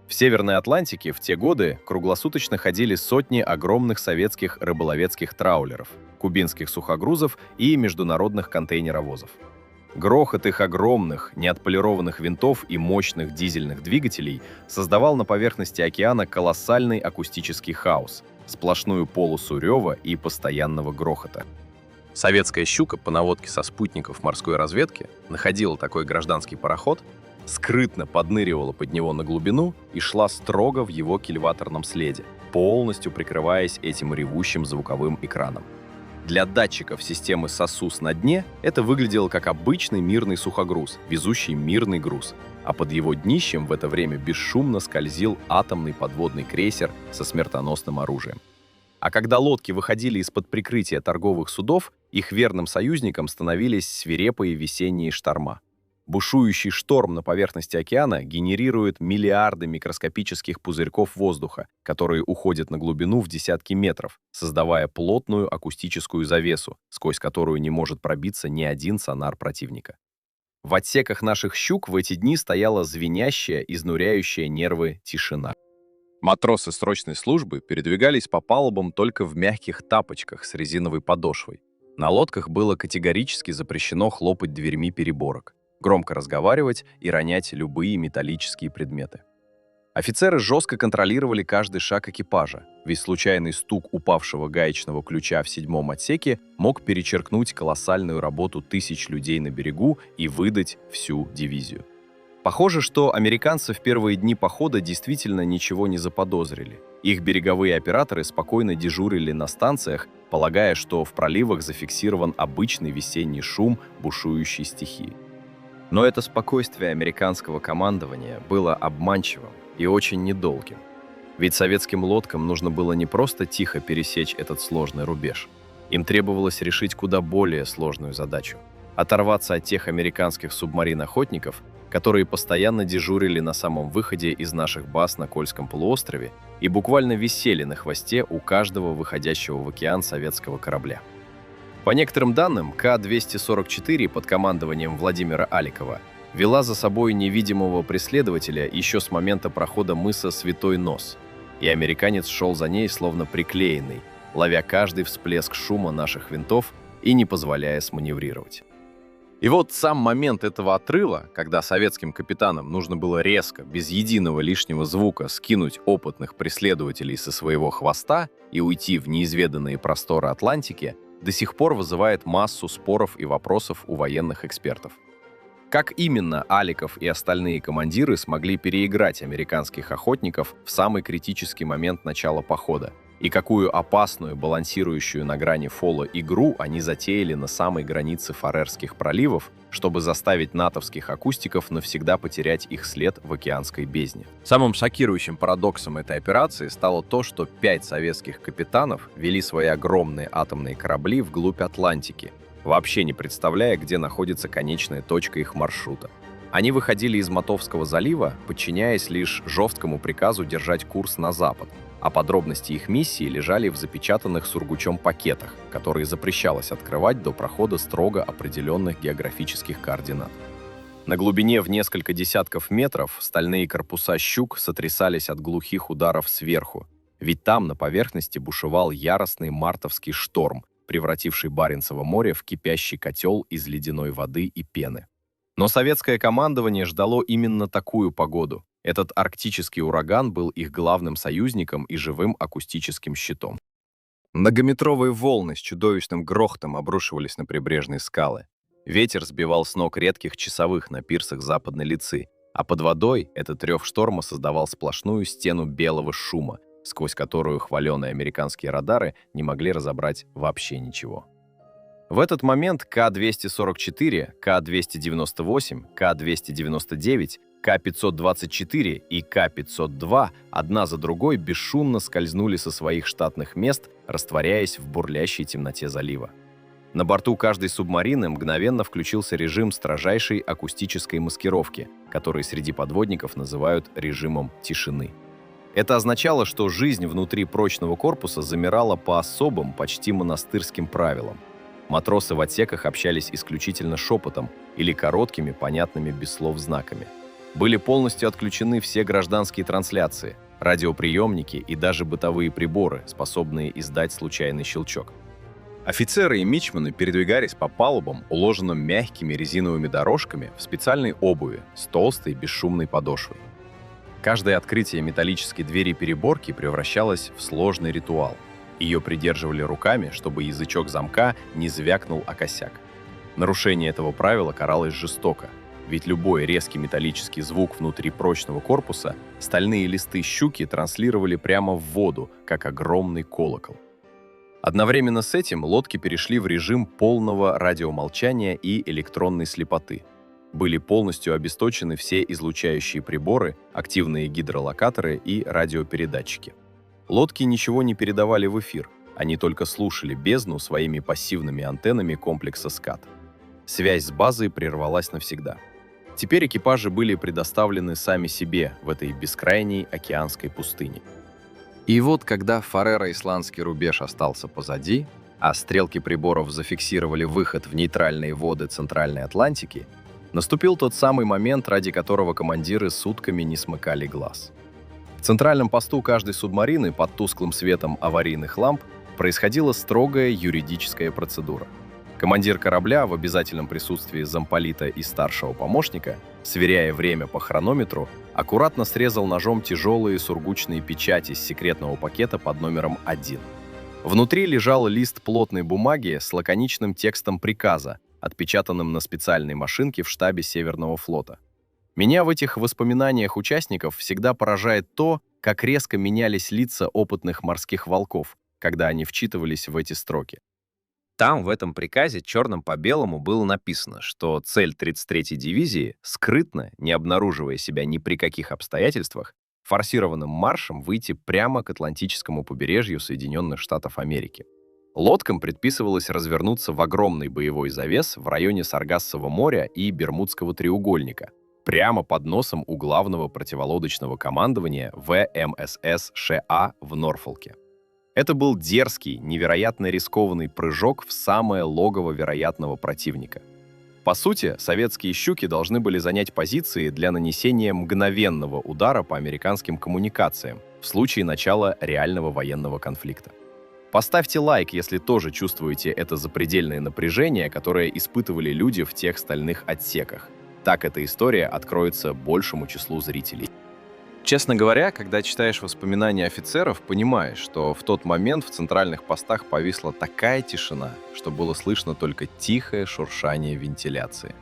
В Северной Атлантике в те годы круглосуточно ходили сотни огромных советских рыболовецких траулеров, кубинских сухогрузов и международных контейнеровозов. Грохот их огромных, неотполированных винтов и мощных дизельных двигателей создавал на поверхности океана колоссальный акустический хаос, сплошную полосу рева и постоянного грохота. Советская «Щука» по наводке со спутников морской разведки находила такой гражданский пароход, скрытно подныривала под него на глубину и шла строго в его кильваторном следе, полностью прикрываясь этим ревущим звуковым экраном. Для датчиков системы СОСУС на дне это выглядело как обычный мирный сухогруз, везущий мирный груз, а под его днищем в это время бесшумно скользил атомный подводный крейсер со смертоносным оружием. А когда лодки выходили из-под прикрытия торговых судов, их верным союзником становились свирепые весенние шторма. Бушующий шторм на поверхности океана генерирует миллиарды микроскопических пузырьков воздуха, которые уходят на глубину в десятки метров, создавая плотную акустическую завесу, сквозь которую не может пробиться ни один сонар противника. В отсеках наших «Щук» в эти дни стояла звенящая, изнуряющая нервы тишина. Матросы срочной службы передвигались по палубам только в мягких тапочках с резиновой подошвой. На лодках было категорически запрещено хлопать дверьми переборок, громко разговаривать и ронять любые металлические предметы. Офицеры жестко контролировали каждый шаг экипажа, ведь случайный стук упавшего гаечного ключа в 7-м отсеке мог перечеркнуть колоссальную работу тысяч людей на берегу и выдать всю дивизию. Похоже, что американцы в первые дни похода действительно ничего не заподозрили. Их береговые операторы спокойно дежурили на станциях, полагая, что в проливах зафиксирован обычный весенний шум бушующей стихии. Но это спокойствие американского командования было обманчивым и очень недолгим. Ведь советским лодкам нужно было не просто тихо пересечь этот сложный рубеж. Им требовалось решить куда более сложную задачу – оторваться от тех американских субмарин-охотников, которые постоянно дежурили на самом выходе из наших баз на Кольском полуострове и буквально висели на хвосте у каждого выходящего в океан советского корабля. По некоторым данным, К-244 под командованием Владимира Аликова вела за собой невидимого преследователя еще с момента прохода мыса Святой Нос, и американец шел за ней словно приклеенный, ловя каждый всплеск шума наших винтов и не позволяя сманеврировать. И вот сам момент этого отрыва, когда советским капитанам нужно было резко, без единого лишнего звука, скинуть опытных преследователей со своего хвоста и уйти в неизведанные просторы Атлантики, до сих пор вызывает массу споров и вопросов у военных экспертов. Как именно Аликов и остальные командиры смогли переиграть американских охотников в самый критический момент начала похода? И какую опасную, балансирующую на грани фола игру они затеяли на самой границе Фарерских проливов, чтобы заставить натовских акустиков навсегда потерять их след в океанской бездне? Самым шокирующим парадоксом этой операции стало то, что 5 советских капитанов вели свои огромные атомные корабли вглубь Атлантики, вообще не представляя, где находится конечная точка их маршрута. Они выходили из Матовского залива, подчиняясь лишь жесткому приказу держать курс на запад, а подробности их миссии лежали в запечатанных сургучом пакетах, которые запрещалось открывать до прохода строго определенных географических координат. На глубине в несколько десятков метров стальные корпуса «Щук» сотрясались от глухих ударов сверху, ведь там на поверхности бушевал яростный мартовский шторм, превративший Баренцево море в кипящий котел из ледяной воды и пены. Но советское командование ждало именно такую погоду. Этот арктический ураган был их главным союзником и живым акустическим щитом. Многометровые волны с чудовищным грохотом обрушивались на прибрежные скалы. Ветер сбивал с ног редких часовых на пирсах Западной Лицы, а под водой этот рев шторма создавал сплошную стену белого шума, сквозь которую хваленые американские радары не могли разобрать вообще ничего. В этот момент К-244, К-298, К-299, К-524 и К-502 одна за другой бесшумно скользнули со своих штатных мест, растворяясь в бурлящей темноте залива. На борту каждой субмарины мгновенно включился режим строжайшей акустической маскировки, который среди подводников называют режимом тишины. Это означало, что жизнь внутри прочного корпуса замирала по особым, почти монастырским правилам. Матросы в отсеках общались исключительно шепотом или короткими, понятными без слов знаками. Были полностью отключены все гражданские трансляции, радиоприемники и даже бытовые приборы, способные издать случайный щелчок. Офицеры и мичманы передвигались по палубам, уложенным мягкими резиновыми дорожками в специальной обуви с толстой бесшумной подошвой. Каждое открытие металлической двери переборки превращалось в сложный ритуал. Ее придерживали руками, чтобы язычок замка не звякнул о косяк. Нарушение этого правила каралось жестоко, ведь любой резкий металлический звук внутри прочного корпуса стальные листы «Щуки» транслировали прямо в воду, как огромный колокол. Одновременно с этим лодки перешли в режим полного радиомолчания и электронной слепоты. Были полностью обесточены все излучающие приборы, активные гидролокаторы и радиопередатчики. Лодки ничего не передавали в эфир, они только слушали бездну своими пассивными антеннами комплекса СКАТ. Связь с базой прервалась навсегда. Теперь экипажи были предоставлены сами себе в этой бескрайней океанской пустыне. И вот, когда Фареро-Исландский рубеж остался позади, а стрелки приборов зафиксировали выход в нейтральные воды Центральной Атлантики, наступил тот самый момент, ради которого командиры сутками не смыкали глаз. В центральном посту каждой субмарины под тусклым светом аварийных ламп происходила строгая юридическая процедура. Командир корабля в обязательном присутствии замполита и старшего помощника, сверяя время по хронометру, аккуратно срезал ножом тяжелые сургучные печати с секретного пакета под номером 1. Внутри лежал лист плотной бумаги с лаконичным текстом приказа, отпечатанным на специальной машинке в штабе Северного флота. Меня в этих воспоминаниях участников всегда поражает то, как резко менялись лица опытных морских волков, когда они вчитывались в эти строки. Там, в этом приказе, черным по белому было написано, что цель 33-й дивизии, скрытно, не обнаруживая себя ни при каких обстоятельствах, форсированным маршем выйти прямо к Атлантическому побережью Соединенных Штатов Америки. Лодкам предписывалось развернуться в огромный боевой завес в районе Саргассового моря и Бермудского треугольника, прямо под носом у главного противолодочного командования ВМСС США в Норфолке. Это был дерзкий, невероятно рискованный прыжок в самое логово вероятного противника. По сути, советские «Щуки» должны были занять позиции для нанесения мгновенного удара по американским коммуникациям в случае начала реального военного конфликта. Поставьте лайк, если тоже чувствуете это запредельное напряжение, которое испытывали люди в тех стальных отсеках. Так эта история откроется большему числу зрителей. Честно говоря, когда читаешь воспоминания офицеров, понимаешь, что в тот момент в центральных постах повисла такая тишина, что было слышно только тихое шуршание вентиляции.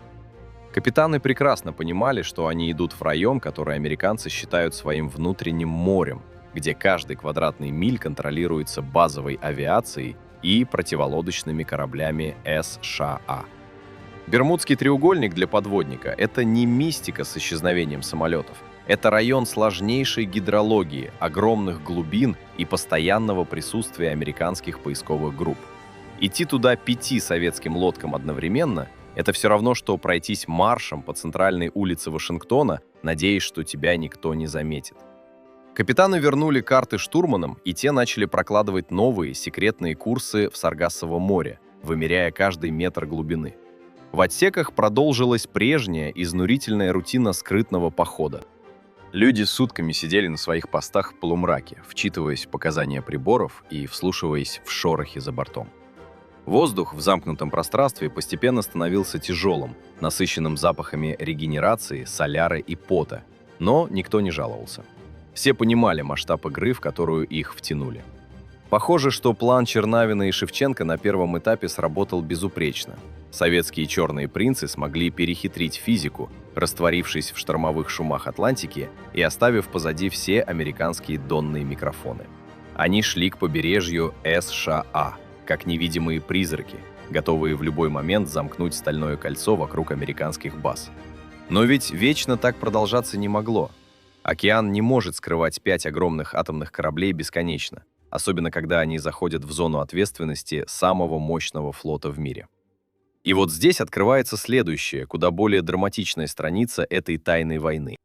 Капитаны прекрасно понимали, что они идут в район, который американцы считают своим внутренним морем, где каждый квадратный миль контролируется базовой авиацией и противолодочными кораблями США. Бермудский треугольник для подводника — это не мистика с исчезновением самолетов. Это район сложнейшей гидрологии, огромных глубин и постоянного присутствия американских поисковых групп. Идти туда 5 советским лодкам одновременно — это все равно, что пройтись маршем по центральной улице Вашингтона, надеясь, что тебя никто не заметит. Капитаны вернули карты штурманам, и те начали прокладывать новые секретные курсы в Саргассово море, вымеряя каждый метр глубины. В отсеках продолжилась прежняя изнурительная рутина скрытного похода. Люди сутками сидели на своих постах в полумраке, вчитываясь в показания приборов и вслушиваясь в шорохи за бортом. Воздух в замкнутом пространстве постепенно становился тяжелым, насыщенным запахами регенерации, соляры и пота, но никто не жаловался. Все понимали масштаб игры, в которую их втянули. Похоже, что план Чернавина и Шевченко на первом этапе сработал безупречно. Советские черные принцы смогли перехитрить физику, растворившись в штормовых шумах Атлантики и оставив позади все американские донные микрофоны. Они шли к побережью США, как невидимые призраки, готовые в любой момент замкнуть стальное кольцо вокруг американских баз. Но ведь вечно так продолжаться не могло. Океан не может скрывать 5 огромных атомных кораблей бесконечно, особенно когда они заходят в зону ответственности самого мощного флота в мире. И вот здесь открывается следующая, куда более драматичная страница этой тайной войны.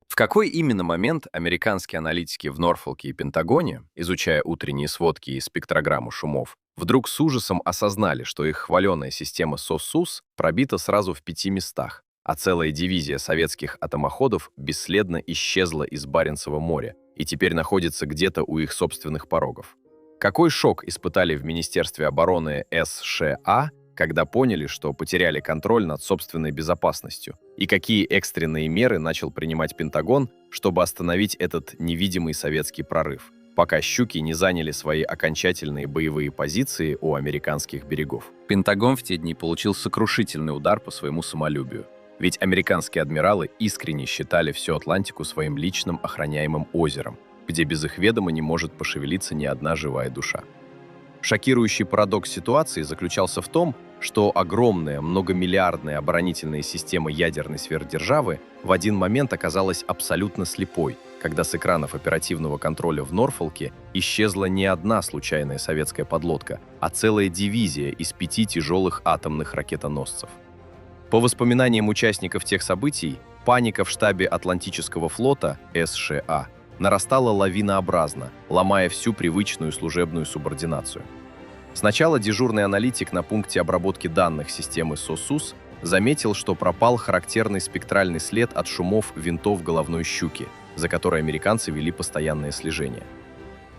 В какой именно момент американские аналитики в Норфолке и Пентагоне, изучая утренние сводки и спектрограмму шумов, вдруг с ужасом осознали, что их хваленая система СОСУС пробита сразу в 5 местах, а целая дивизия советских атомоходов бесследно исчезла из Баренцева моря и теперь находится где-то у их собственных порогов? Какой шок испытали в Министерстве обороны США, когда поняли, что потеряли контроль над собственной безопасностью, и какие экстренные меры начал принимать Пентагон, чтобы остановить этот невидимый советский прорыв, пока «Щуки» не заняли свои окончательные боевые позиции у американских берегов. Пентагон в те дни получил сокрушительный удар по своему самолюбию, ведь американские адмиралы искренне считали всю Атлантику своим личным охраняемым озером, где без их ведома не может пошевелиться ни одна живая душа. Шокирующий парадокс ситуации заключался в том, что огромная многомиллиардная оборонительная система ядерной сверхдержавы в один момент оказалась абсолютно слепой, когда с экранов оперативного контроля в Норфолке исчезла не одна случайная советская подлодка, а целая дивизия из 5 тяжелых атомных ракетоносцев. По воспоминаниям участников тех событий, паника в штабе Атлантического флота США нарастала лавинообразно, ломая всю привычную служебную субординацию. Сначала дежурный аналитик на пункте обработки данных системы СОСУС заметил, что пропал характерный спектральный след от шумов винтов головной щуки, за которой американцы вели постоянное слежение.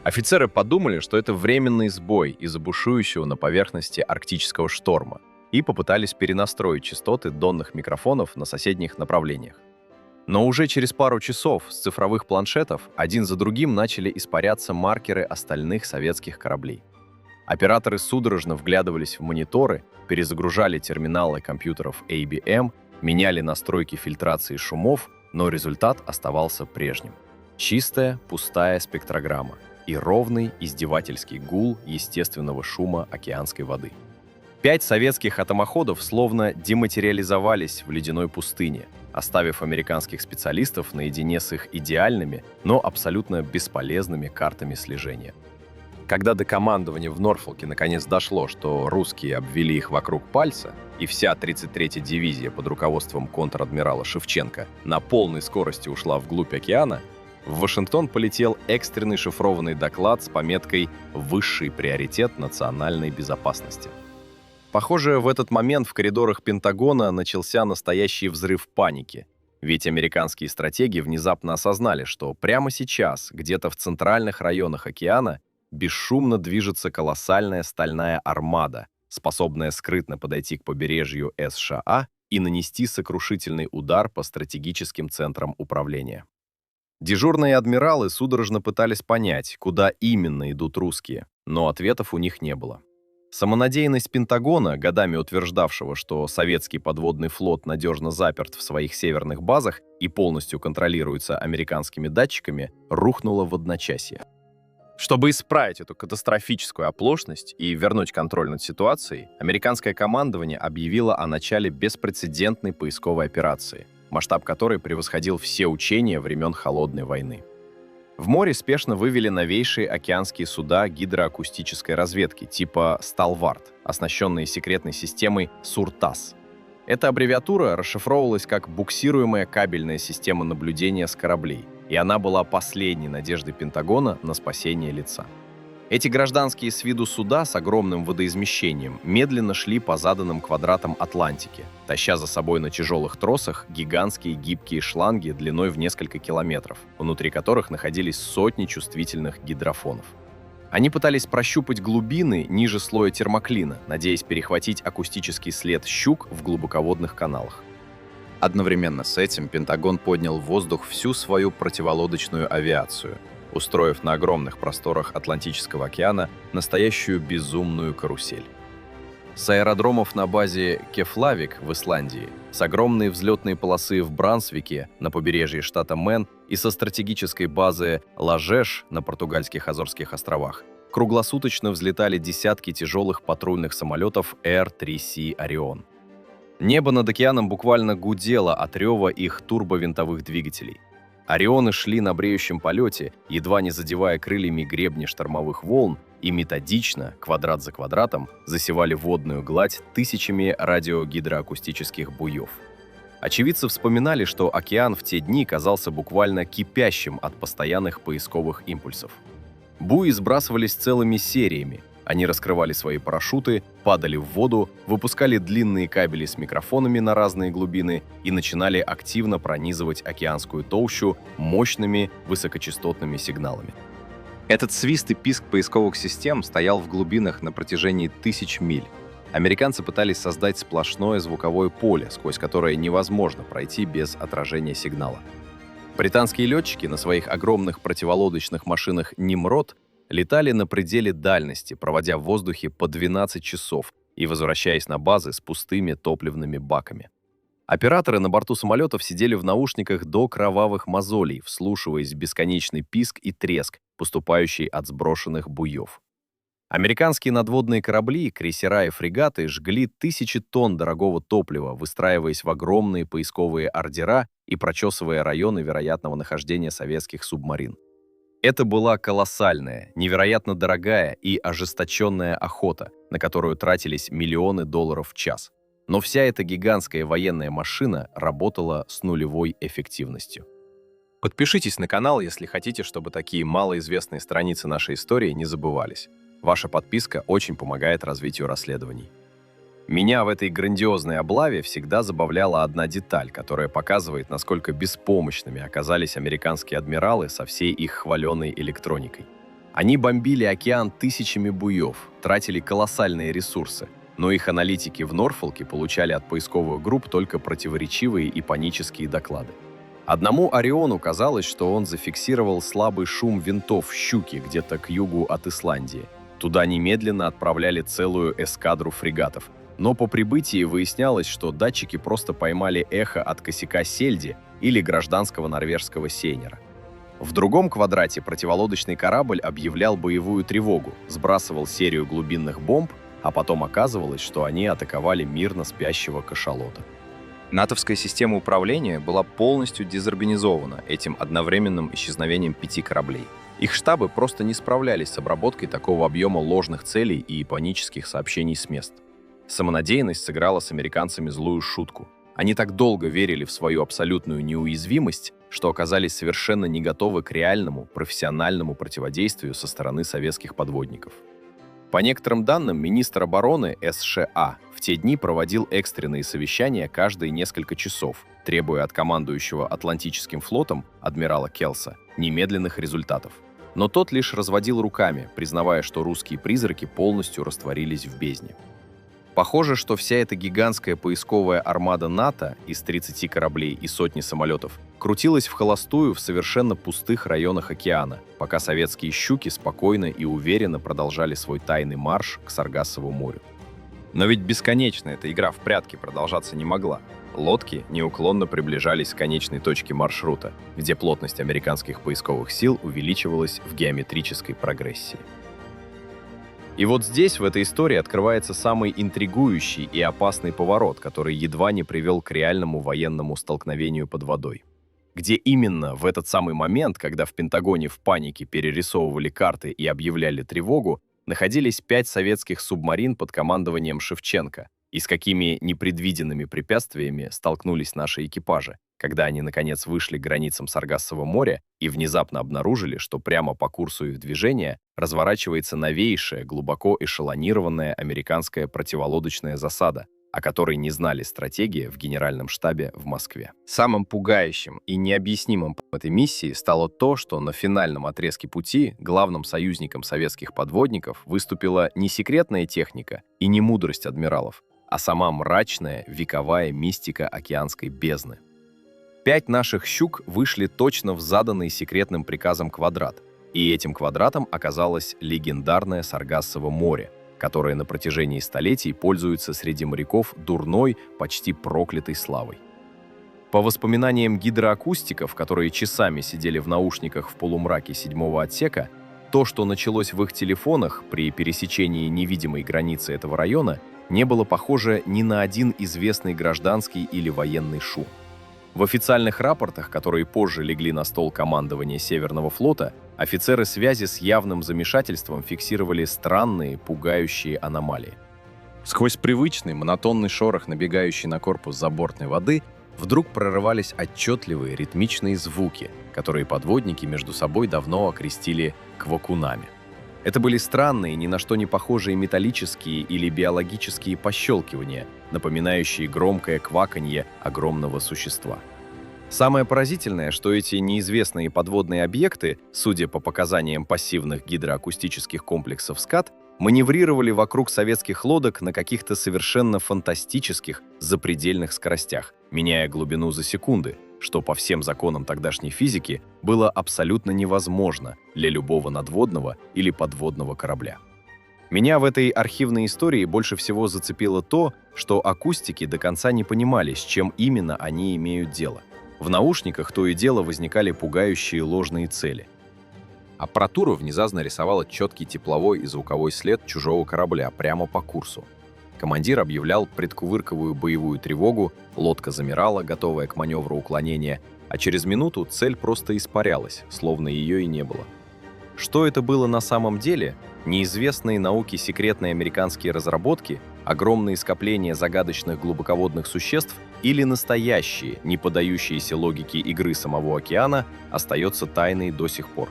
Офицеры подумали, что это временный сбой из-за бушующего на поверхности арктического шторма, и попытались перенастроить частоты донных микрофонов на соседних направлениях. Но уже через пару часов с цифровых планшетов один за другим начали испаряться маркеры остальных советских кораблей. Операторы судорожно вглядывались в мониторы, перезагружали терминалы компьютеров IBM, меняли настройки фильтрации шумов, но результат оставался прежним. Чистая, пустая спектрограмма и ровный издевательский гул естественного шума океанской воды. 5 советских атомоходов словно дематериализовались в ледяной пустыне, оставив американских специалистов наедине с их идеальными, но абсолютно бесполезными картами слежения. Когда до командования в Норфолке наконец дошло, что русские обвели их вокруг пальца, и вся 33-я дивизия под руководством контр-адмирала Шевченко на полной скорости ушла вглубь океана, в Вашингтон полетел экстренный шифрованный доклад с пометкой «Высший приоритет национальной безопасности». Похоже, в этот момент в коридорах Пентагона начался настоящий взрыв паники, ведь американские стратеги внезапно осознали, что прямо сейчас, где-то в центральных районах океана, бесшумно движется колоссальная стальная армада, способная скрытно подойти к побережью США и нанести сокрушительный удар по стратегическим центрам управления. Дежурные адмиралы судорожно пытались понять, куда именно идут русские, но ответов у них не было. Самонадеянность Пентагона, годами утверждавшего, что советский подводный флот надежно заперт в своих северных базах и полностью контролируется американскими датчиками, рухнула в одночасье. Чтобы исправить эту катастрофическую оплошность и вернуть контроль над ситуацией, американское командование объявило о начале беспрецедентной поисковой операции, масштаб которой превосходил все учения времен Холодной войны. В море спешно вывели новейшие океанские суда гидроакустической разведки типа «Сталвард», оснащенные секретной системой «Суртас». Эта аббревиатура расшифровывалась как «буксируемая кабельная система наблюдения с кораблей», и она была последней надеждой Пентагона на спасение лица. Эти гражданские с виду суда с огромным водоизмещением медленно шли по заданным квадратам Атлантики, таща за собой на тяжелых тросах гигантские гибкие шланги длиной в несколько километров, внутри которых находились сотни чувствительных гидрофонов. Они пытались прощупать глубины ниже слоя термоклина, надеясь перехватить акустический след щук в глубоководных каналах. Одновременно с этим Пентагон поднял в воздух всю свою противолодочную авиацию, устроив на огромных просторах Атлантического океана настоящую безумную карусель. С аэродромов на базе Кефлавик в Исландии, с огромной взлетной полосы в Брансвике на побережье штата Мэн и со стратегической базы Лажеш на португальских Азорских островах круглосуточно взлетали десятки тяжелых патрульных самолетов Р-3С «Орион». Небо над океаном буквально гудело от рева их турбовинтовых двигателей. «Орионы» шли на бреющем полете, едва не задевая крыльями гребни штормовых волн, и методично, квадрат за квадратом, засевали водную гладь тысячами радиогидроакустических буев. Очевидцы вспоминали, что океан в те дни казался буквально кипящим от постоянных поисковых импульсов. Буи сбрасывались целыми сериями. Они раскрывали свои парашюты, падали в воду, выпускали длинные кабели с микрофонами на разные глубины и начинали активно пронизывать океанскую толщу мощными высокочастотными сигналами. Этот свист и писк поисковых систем стоял в глубинах на протяжении тысяч миль. Американцы пытались создать сплошное звуковое поле, сквозь которое невозможно пройти без отражения сигнала. Британские летчики на своих огромных противолодочных машинах «Нимрод» летали на пределе дальности, проводя в воздухе по 12 часов и возвращаясь на базы с пустыми топливными баками. Операторы на борту самолетов сидели в наушниках до кровавых мозолей, вслушиваясь в бесконечный писк и треск, поступающий от сброшенных буев. Американские надводные корабли, крейсера и фрегаты жгли тысячи тонн дорогого топлива, выстраиваясь в огромные поисковые ордера и прочесывая районы вероятного нахождения советских субмарин. Это была колоссальная, невероятно дорогая и ожесточенная охота, на которую тратились миллионы долларов в час. Но вся эта гигантская военная машина работала с нулевой эффективностью. Подпишитесь на канал, если хотите, чтобы такие малоизвестные страницы нашей истории не забывались. Ваша подписка очень помогает развитию расследований. Меня в этой грандиозной облаве всегда забавляла одна деталь, которая показывает, насколько беспомощными оказались американские адмиралы со всей их хваленой электроникой. Они бомбили океан тысячами буев, тратили колоссальные ресурсы, но их аналитики в Норфолке получали от поисковых групп только противоречивые и панические доклады. Одному «Ориону» казалось, что он зафиксировал слабый шум винтов «Щуки» где-то к югу от Исландии. Туда немедленно отправляли целую эскадру фрегатов. Но по прибытии выяснялось, что датчики просто поймали эхо от косяка Сельди или гражданского норвежского сейнера. В другом квадрате противолодочный корабль объявлял боевую тревогу, сбрасывал серию глубинных бомб, а потом оказывалось, что они атаковали мирно спящего кашалота. НАТОвская система управления была полностью дезорганизована этим одновременным исчезновением 5 кораблей. Их штабы просто не справлялись с обработкой такого объема ложных целей и панических сообщений с мест. Самонадеянность сыграла с американцами злую шутку. Они так долго верили в свою абсолютную неуязвимость, что оказались совершенно не готовы к реальному, профессиональному противодействию со стороны советских подводников. По некоторым данным, министр обороны США в те дни проводил экстренные совещания каждые несколько часов, требуя от командующего Атлантическим флотом, адмирала Келса, немедленных результатов. Но тот лишь разводил руками, признавая, что русские призраки полностью растворились в бездне. Похоже, что вся эта гигантская поисковая армада НАТО из 30 кораблей и сотни самолетов крутилась в холостую в совершенно пустых районах океана, пока советские «Щуки» спокойно и уверенно продолжали свой тайный марш к Саргассову морю. Но ведь бесконечно эта игра в прятки продолжаться не могла. Лодки неуклонно приближались к конечной точке маршрута, где плотность американских поисковых сил увеличивалась в геометрической прогрессии. И вот здесь, в этой истории, открывается самый интригующий и опасный поворот, который едва не привел к реальному военному столкновению под водой. Где именно в этот самый момент, когда в Пентагоне в панике перерисовывали карты и объявляли тревогу, находились 5 советских субмарин под командованием Шевченко, и с какими непредвиденными препятствиями столкнулись наши экипажи, когда они, наконец, вышли к границам Саргассового моря и внезапно обнаружили, что прямо по курсу их движения разворачивается новейшая, глубоко эшелонированная американская противолодочная засада, о которой не знали стратегии в Генеральном штабе в Москве. Самым пугающим и необъяснимым этой миссии стало то, что на финальном отрезке пути главным союзником советских подводников выступила не секретная техника и не мудрость адмиралов, а сама мрачная вековая мистика океанской бездны. 5 наших «Щук» вышли точно в заданный секретным приказом квадрат, и этим квадратом оказалось легендарное Саргассово море, которое на протяжении столетий пользуется среди моряков дурной, почти проклятой славой. По воспоминаниям гидроакустиков, которые часами сидели в наушниках в полумраке 7-го отсека, то, что началось в их телефонах при пересечении невидимой границы этого района, не было похоже ни на один известный гражданский или военный шум. В официальных рапортах, которые позже легли на стол командования Северного флота, офицеры связи с явным замешательством фиксировали странные, пугающие аномалии. Сквозь привычный, монотонный шорох, набегающий на корпус забортной воды, вдруг прорывались отчетливые ритмичные звуки, которые подводники между собой давно окрестили квакунами. Это были странные, ни на что не похожие металлические или биологические пощелкивания, напоминающие громкое кваканье огромного существа. Самое поразительное, что эти неизвестные подводные объекты, судя по показаниям пассивных гидроакустических комплексов СКАД, маневрировали вокруг советских лодок на каких-то совершенно фантастических, запредельных скоростях, меняя глубину за секунды, что по всем законам тогдашней физики было абсолютно невозможно для любого надводного или подводного корабля. Меня в этой архивной истории больше всего зацепило то, что акустики до конца не понимали, с чем именно они имеют дело. В наушниках то и дело возникали пугающие ложные цели. Аппаратура внезапно рисовала четкий тепловой и звуковой след чужого корабля прямо по курсу. Командир объявлял предкувырковую боевую тревогу, лодка замирала, готовая к маневру уклонения, а через минуту цель просто испарялась, словно ее и не было. Что это было на самом деле, неизвестные науке секретные американские разработки, огромные скопления загадочных глубоководных существ или настоящие, не поддающиеся логике игры самого океана, остается тайной до сих пор.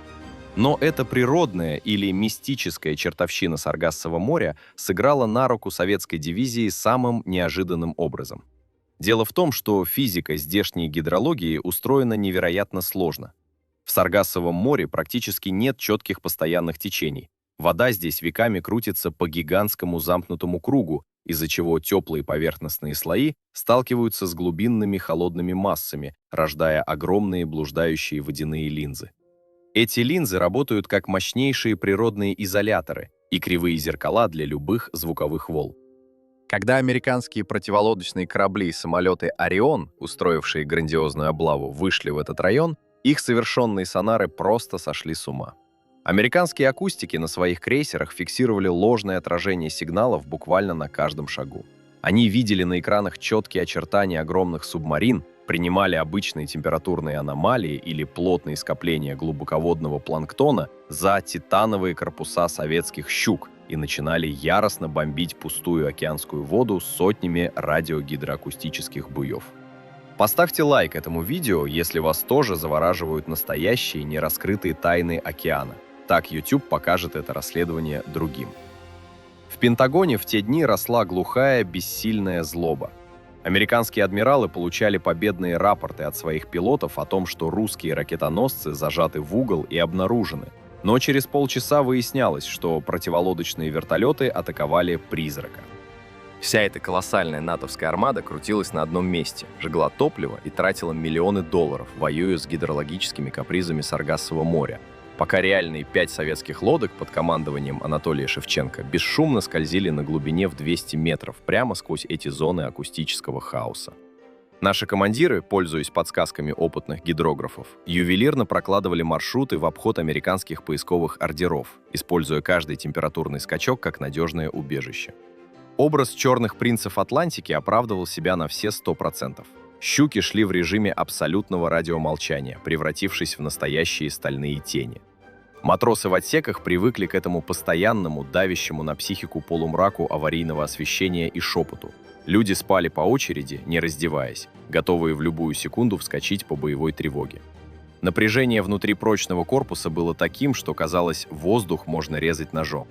Но эта природная или мистическая чертовщина Саргассового моря сыграла на руку советской дивизии самым неожиданным образом. Дело в том, что физика здешней гидрологии устроена невероятно сложно. В Саргассовом море практически нет четких постоянных течений. Вода здесь веками крутится по гигантскому замкнутому кругу, из-за чего теплые поверхностные слои сталкиваются с глубинными холодными массами, рождая огромные блуждающие водяные линзы. Эти линзы работают как мощнейшие природные изоляторы и кривые зеркала для любых звуковых волн. Когда американские противолодочные корабли и самолеты «Орион», устроившие грандиозную облаву, вышли в этот район, их совершенные сонары просто сошли с ума. Американские акустики на своих крейсерах фиксировали ложное отражение сигналов буквально на каждом шагу. Они видели на экранах четкие очертания огромных субмарин, принимали обычные температурные аномалии или плотные скопления глубоководного планктона за титановые корпуса советских «Щук» и начинали яростно бомбить пустую океанскую воду сотнями радиогидроакустических буев. Поставьте лайк этому видео, если вас тоже завораживают настоящие нераскрытые тайны океана. Так YouTube покажет это расследование другим. В Пентагоне в те дни росла глухая, бессильная злоба. Американские адмиралы получали победные рапорты от своих пилотов о том, что русские ракетоносцы зажаты в угол и обнаружены. Но через полчаса выяснялось, что противолодочные вертолеты атаковали «Призрака». Вся эта колоссальная натовская армада крутилась на одном месте, жгла топливо и тратила миллионы долларов, воюя с гидрологическими капризами Саргассового моря, пока реальные 5 советских лодок под командованием Анатолия Шевченко бесшумно скользили на глубине в 200 метров прямо сквозь эти зоны акустического хаоса. Наши командиры, пользуясь подсказками опытных гидрографов, ювелирно прокладывали маршруты в обход американских поисковых ордеров, используя каждый температурный скачок как надежное убежище. Образ черных принцев Атлантики оправдывал себя на все 100%. «Щуки» шли в режиме абсолютного радиомолчания, превратившись в настоящие стальные тени. Матросы в отсеках привыкли к этому постоянному, давящему на психику полумраку аварийного освещения и шепоту. Люди спали по очереди, не раздеваясь, готовые в любую секунду вскочить по боевой тревоге. Напряжение внутри прочного корпуса было таким, что, казалось, воздух можно резать ножом.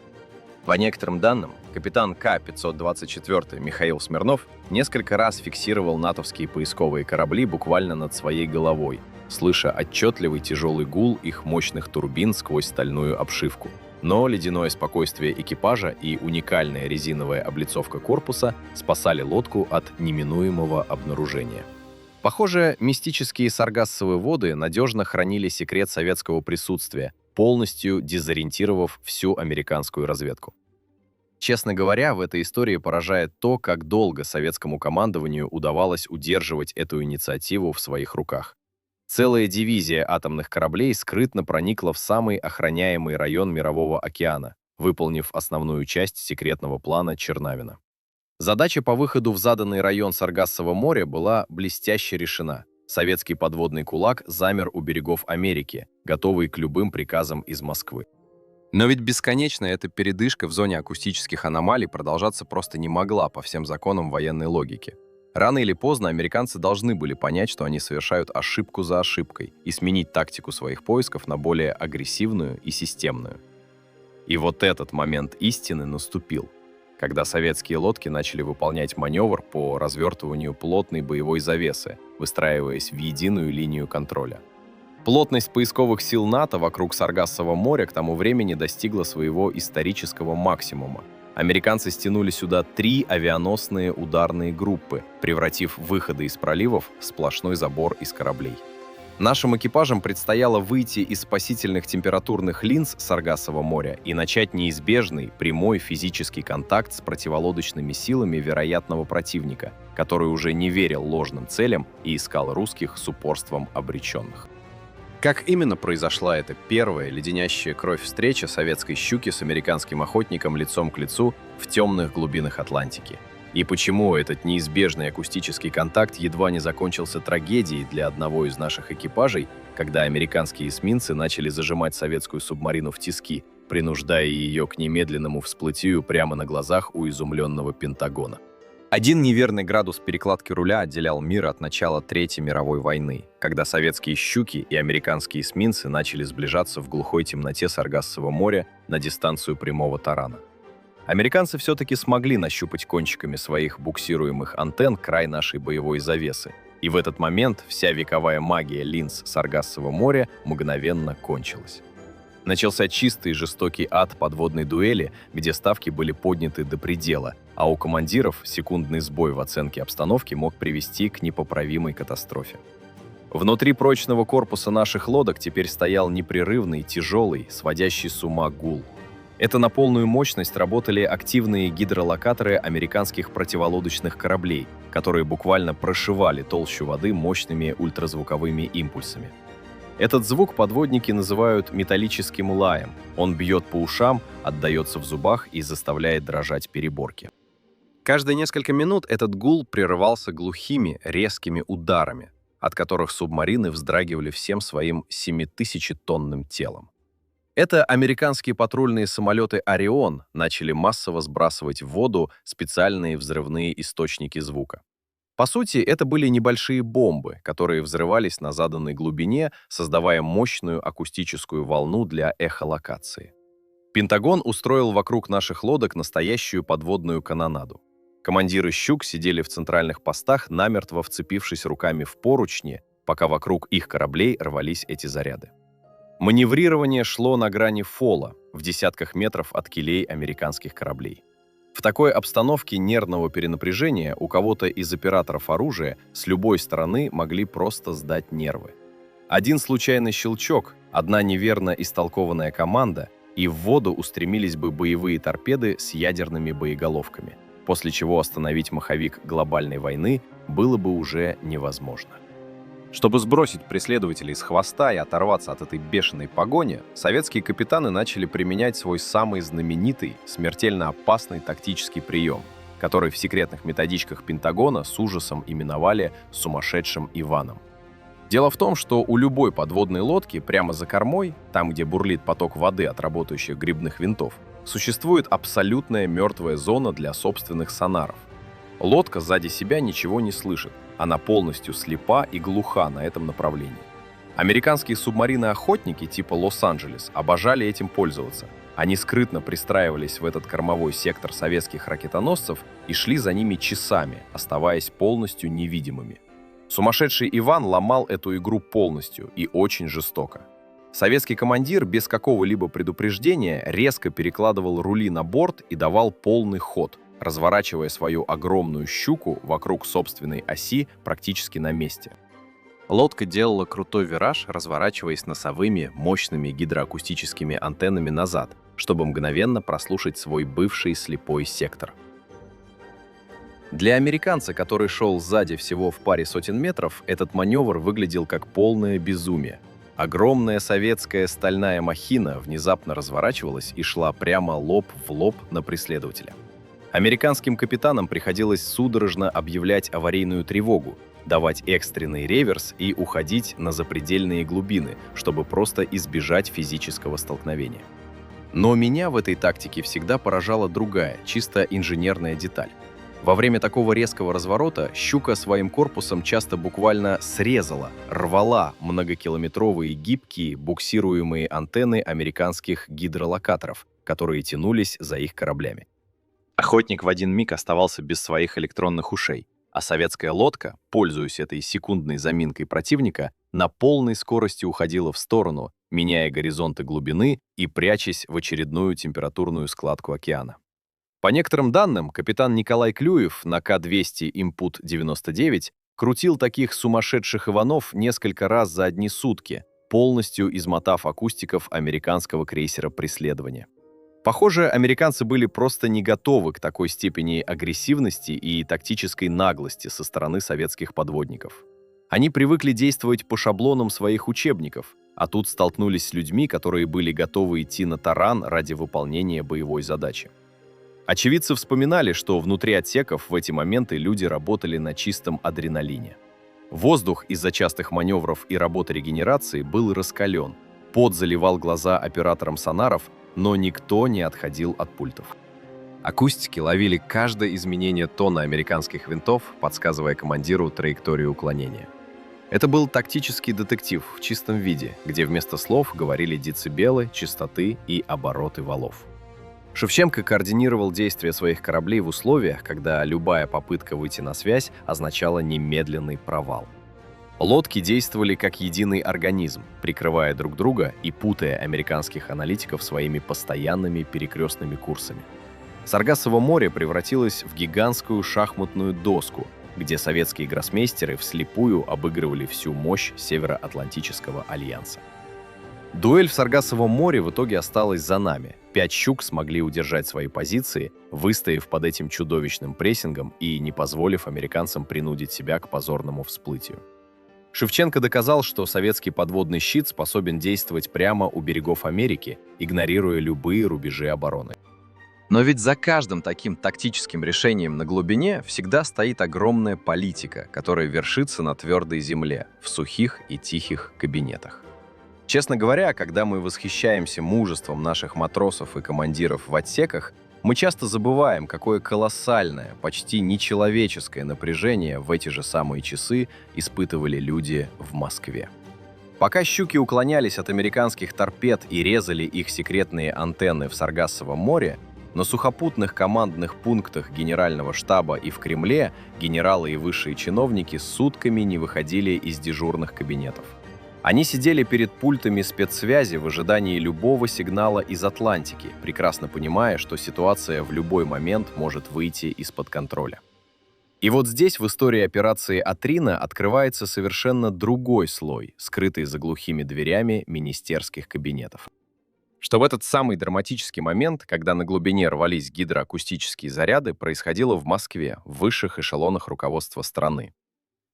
По некоторым данным, капитан К-524 Михаил Смирнов несколько раз фиксировал натовские поисковые корабли буквально над своей головой, слыша отчетливый тяжелый гул их мощных турбин сквозь стальную обшивку. Но ледяное спокойствие экипажа и уникальная резиновая облицовка корпуса спасали лодку от неминуемого обнаружения. Похоже, мистические Саргассовые воды надежно хранили секрет советского присутствия, полностью дезориентировав всю американскую разведку. Честно говоря, в этой истории поражает то, как долго советскому командованию удавалось удерживать эту инициативу в своих руках. Целая дивизия атомных кораблей скрытно проникла в самый охраняемый район Мирового океана, выполнив основную часть секретного плана Чернавина. Задача по выходу в заданный район Саргассового моря была блестяще решена. Советский подводный кулак замер у берегов Америки, готовый к любым приказам из Москвы. Но ведь бесконечно эта передышка в зоне акустических аномалий продолжаться просто не могла по всем законам военной логики. Рано или поздно американцы должны были понять, что они совершают ошибку за ошибкой и сменить тактику своих поисков на более агрессивную и системную. И вот этот момент истины наступил, когда советские лодки начали выполнять маневр по развертыванию плотной боевой завесы, выстраиваясь в единую линию контроля. Плотность поисковых сил НАТО вокруг Саргассового моря к тому времени достигла своего исторического максимума. Американцы стянули сюда 3 авианосные ударные группы, превратив выходы из проливов в сплошной забор из кораблей. Нашим экипажам предстояло выйти из спасительных температурных линз Саргассового моря и начать неизбежный, прямой физический контакт с противолодочными силами вероятного противника, который уже не верил ложным целям и искал русских с упорством обреченных. Как именно произошла эта первая леденящая кровь встреча советской «Щуки» с американским охотником лицом к лицу в темных глубинах Атлантики? И почему этот неизбежный акустический контакт едва не закончился трагедией для одного из наших экипажей, когда американские эсминцы начали зажимать советскую субмарину в тиски, принуждая ее к немедленному всплытию прямо на глазах у изумленного Пентагона? Один неверный градус перекладки руля отделял мир от начала Третьей мировой войны, когда советские «Щуки» и американские эсминцы начали сближаться в глухой темноте Саргассового моря на дистанцию прямого тарана. Американцы все-таки смогли нащупать кончиками своих буксируемых антенн край нашей боевой завесы, и в этот момент вся вековая магия линз Саргассового моря мгновенно кончилась. Начался чистый жестокий ад подводной дуэли, где ставки были подняты до предела, а у командиров секундный сбой в оценке обстановки мог привести к непоправимой катастрофе. Внутри прочного корпуса наших лодок теперь стоял непрерывный, тяжелый, сводящий с ума гул. Это на полную мощность работали активные гидролокаторы американских противолодочных кораблей, которые буквально прошивали толщу воды мощными ультразвуковыми импульсами. Этот звук подводники называют металлическим лаем. Он бьет по ушам, отдается в зубах и заставляет дрожать переборки. Каждые несколько минут этот гул прерывался глухими, резкими ударами, от которых субмарины вздрагивали всем своим 7000-тонным телом. Это американские патрульные самолеты «Орион» начали массово сбрасывать в воду специальные взрывные источники звука. По сути, это были небольшие бомбы, которые взрывались на заданной глубине, создавая мощную акустическую волну для эхолокации. Пентагон устроил вокруг наших лодок настоящую подводную канонаду. Командиры «Щук» сидели в центральных постах, намертво вцепившись руками в поручни, пока вокруг их кораблей рвались эти заряды. Маневрирование шло на грани фола, в десятках метров от килей американских кораблей. В такой обстановке нервного перенапряжения у кого-то из операторов оружия с любой стороны могли просто сдать нервы. Один случайный щелчок, одна неверно истолкованная команда, и в воду устремились бы боевые торпеды с ядерными боеголовками, после чего остановить маховик глобальной войны было бы уже невозможно. Чтобы сбросить преследователей с хвоста и оторваться от этой бешеной погони, советские капитаны начали применять свой самый знаменитый, смертельно опасный тактический прием, который в секретных методичках Пентагона с ужасом именовали «сумасшедшим Иваном». Дело в том, что у любой подводной лодки прямо за кормой, там, где бурлит поток воды от работающих грибных винтов, существует абсолютная мертвая зона для собственных сонаров. Лодка сзади себя ничего не слышит, она полностью слепа и глуха на этом направлении. Американские субмарины-охотники типа «Лос-Анджелес» обожали этим пользоваться. Они скрытно пристраивались в этот кормовой сектор советских ракетоносцев и шли за ними часами, оставаясь полностью невидимыми. Сумасшедший Иван ломал эту игру полностью и очень жестоко. Советский командир без какого-либо предупреждения резко перекладывал рули на борт и давал полный ход, разворачивая свою огромную щуку вокруг собственной оси практически на месте. Лодка делала крутой вираж, разворачиваясь носовыми, мощными гидроакустическими антеннами назад, чтобы мгновенно прослушать свой бывший слепой сектор. Для американца, который шел сзади всего в паре сотен метров, этот маневр выглядел как полное безумие. Огромная советская стальная махина внезапно разворачивалась и шла прямо лоб в лоб на преследователя. Американским капитанам приходилось судорожно объявлять аварийную тревогу, давать экстренный реверс и уходить на запредельные глубины, чтобы просто избежать физического столкновения. Но меня в этой тактике всегда поражала другая, чисто инженерная деталь. Во время такого резкого разворота щука своим корпусом часто буквально срезала, рвала многокилометровые гибкие буксируемые антенны американских гидролокаторов, которые тянулись за их кораблями. Охотник в один миг оставался без своих электронных ушей, а советская лодка, пользуясь этой секундной заминкой противника, на полной скорости уходила в сторону, меняя горизонты глубины и прячась в очередную температурную складку океана. По некоторым данным, капитан Николай Клюев на К-200 «Импут-99» крутил таких сумасшедших Иванов несколько раз за одни сутки, полностью измотав акустиков американского крейсера «Преследование». Похоже, американцы были просто не готовы к такой степени агрессивности и тактической наглости со стороны советских подводников. Они привыкли действовать по шаблонам своих учебников, а тут столкнулись с людьми, которые были готовы идти на таран ради выполнения боевой задачи. Очевидцы вспоминали, что внутри отсеков в эти моменты люди работали на чистом адреналине. Воздух из-за частых маневров и работы регенерации был раскален, пот заливал глаза операторам сонаров, но никто не отходил от пультов. Акустики ловили каждое изменение тона американских винтов, подсказывая командиру траекторию уклонения. Это был тактический детектив в чистом виде, где вместо слов говорили децибелы, частоты и обороты валов. Шевченко координировал действия своих кораблей в условиях, когда любая попытка выйти на связь означала немедленный провал. Лодки действовали как единый организм, прикрывая друг друга и путая американских аналитиков своими постоянными перекрестными курсами. Саргассово море превратилось в гигантскую шахматную доску, где советские гроссмейстеры вслепую обыгрывали всю мощь Североатлантического альянса. Дуэль в Саргассовом море в итоге осталась за нами. 5 щук смогли удержать свои позиции, выстояв под этим чудовищным прессингом и не позволив американцам принудить себя к позорному всплытию. Шевченко доказал, что советский подводный щит способен действовать прямо у берегов Америки, игнорируя любые рубежи обороны. Но ведь за каждым таким тактическим решением на глубине всегда стоит огромная политика, которая вершится на твердой земле, в сухих и тихих кабинетах. Честно говоря, когда мы восхищаемся мужеством наших матросов и командиров в отсеках, мы часто забываем, какое колоссальное, почти нечеловеческое напряжение в эти же самые часы испытывали люди в Москве. Пока «Щуки» уклонялись от американских торпед и резали их секретные антенны в Саргассовом море, на сухопутных командных пунктах Генерального штаба и в Кремле генералы и высшие чиновники сутками не выходили из дежурных кабинетов. Они сидели перед пультами спецсвязи в ожидании любого сигнала из Атлантики, прекрасно понимая, что ситуация в любой момент может выйти из-под контроля. И вот здесь в истории операции «Атрина» открывается совершенно другой слой, скрытый за глухими дверями министерских кабинетов. Что в этот самый драматический момент, когда на глубине рвались гидроакустические заряды, происходило в Москве, в высших эшелонах руководства страны.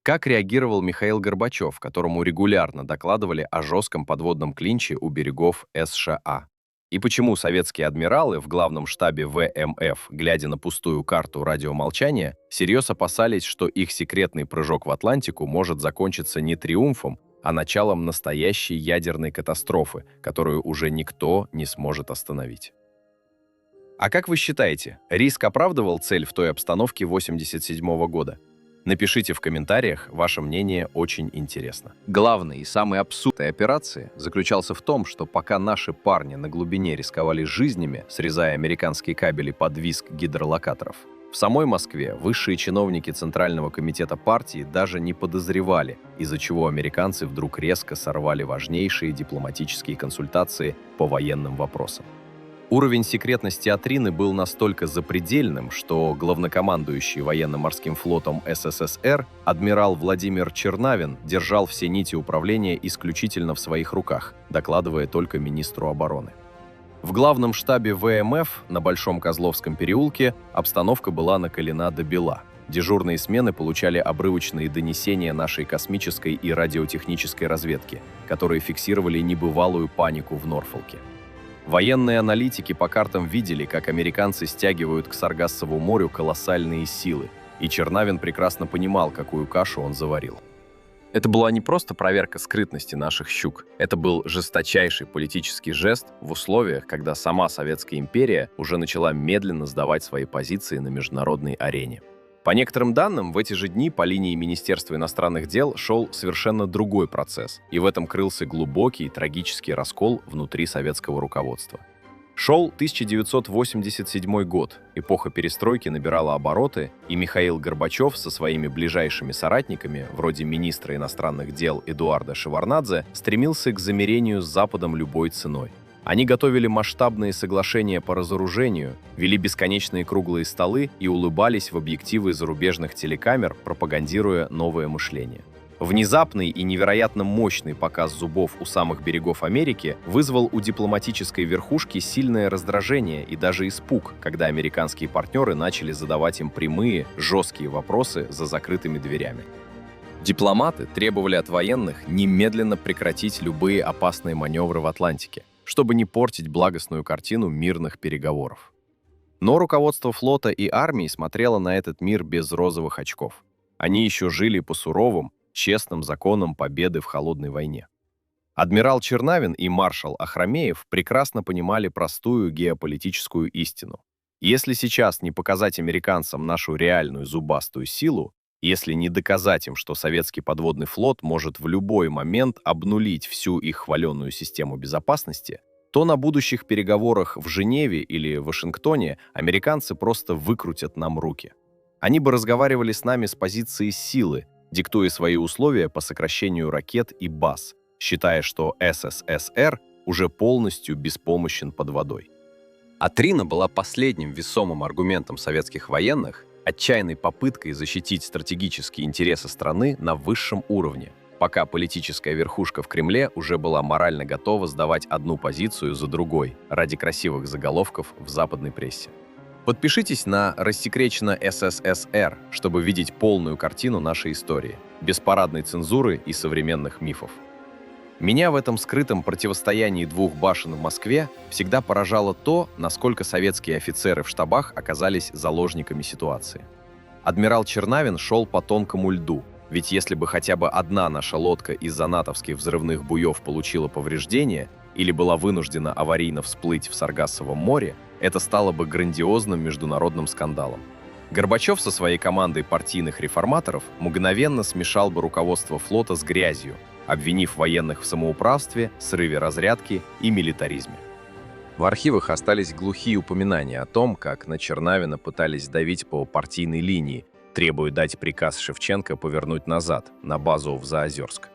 Как реагировал Михаил Горбачев, которому регулярно докладывали о жестком подводном клинче у берегов США? И почему советские адмиралы в главном штабе ВМФ, глядя на пустую карту радиомолчания, всерьез опасались, что их секретный прыжок в Атлантику может закончиться не триумфом, а началом настоящей ядерной катастрофы, которую уже никто не сможет остановить? А как вы считаете, риск оправдывал цель в той обстановке 1987 года? Напишите в комментариях, ваше мнение очень интересно. Главной и самой абсурдной операции заключался в том, что пока наши парни на глубине рисковали жизнями, срезая американские кабели под визг гидролокаторов, в самой Москве высшие чиновники Центрального комитета партии даже не подозревали, из-за чего американцы вдруг резко сорвали важнейшие дипломатические консультации по военным вопросам. Уровень секретности «Атрины» был настолько запредельным, что главнокомандующий военно-морским флотом СССР адмирал Владимир Чернавин держал все нити управления исключительно в своих руках, докладывая только министру обороны. В главном штабе ВМФ на Большом Козловском переулке обстановка была накалена до бела. Дежурные смены получали обрывочные донесения нашей космической и радиотехнической разведки, которые фиксировали небывалую панику в Норфолке. Военные аналитики по картам видели, как американцы стягивают к Саргассову морю колоссальные силы, и Чернавин прекрасно понимал, какую кашу он заварил. Это была не просто проверка скрытности наших «Щук», это был жесточайший политический жест в условиях, когда сама Советская империя уже начала медленно сдавать свои позиции на международной арене. По некоторым данным, в эти же дни по линии Министерства иностранных дел шел совершенно другой процесс, и в этом крылся глубокий трагический раскол внутри советского руководства. Шел 1987 год, эпоха перестройки набирала обороты, и Михаил Горбачев со своими ближайшими соратниками, вроде министра иностранных дел Эдуарда Шеварднадзе, стремился к замирению с Западом любой ценой. Они готовили масштабные соглашения по разоружению, вели бесконечные круглые столы и улыбались в объективы зарубежных телекамер, пропагандируя новое мышление. Внезапный и невероятно мощный показ зубов у самых берегов Америки вызвал у дипломатической верхушки сильное раздражение и даже испуг, когда американские партнеры начали задавать им прямые, жесткие вопросы за закрытыми дверями. Дипломаты требовали от военных немедленно прекратить любые опасные маневры в Атлантике, чтобы не портить благостную картину мирных переговоров. Но руководство флота и армии смотрело на этот мир без розовых очков. Они еще жили по суровым, честным законам победы в холодной войне. Адмирал Чернавин и маршал Ахрамеев прекрасно понимали простую геополитическую истину. Если сейчас не показать американцам нашу реальную зубастую силу, если не доказать им, что советский подводный флот может в любой момент обнулить всю их хваленную систему безопасности, то на будущих переговорах в Женеве или Вашингтоне американцы просто выкрутят нам руки. Они бы разговаривали с нами с позиции силы, диктуя свои условия по сокращению ракет и баз, считая, что СССР уже полностью беспомощен под водой. Атрина была последним весомым аргументом советских военных, отчаянной попыткой защитить стратегические интересы страны на высшем уровне, пока политическая верхушка в Кремле уже была морально готова сдавать одну позицию за другой ради красивых заголовков в западной прессе. Подпишитесь на «Рассекречено СССР», чтобы видеть полную картину нашей истории, без парадной цензуры и современных мифов. Меня в этом скрытом противостоянии двух башен в Москве всегда поражало то, насколько советские офицеры в штабах оказались заложниками ситуации. Адмирал Чернавин шел по тонкому льду, ведь если бы хотя бы одна наша лодка из-за натовских взрывных буев получила повреждения или была вынуждена аварийно всплыть в Саргассовом море, это стало бы грандиозным международным скандалом. Горбачев со своей командой партийных реформаторов мгновенно смешал бы руководство флота с грязью, обвинив военных в самоуправстве, срыве разрядки и милитаризме. В архивах остались глухие упоминания о том, как на Чернавина пытались давить по партийной линии, требуя дать приказ Шевченко повернуть назад, на базу в Заозерск.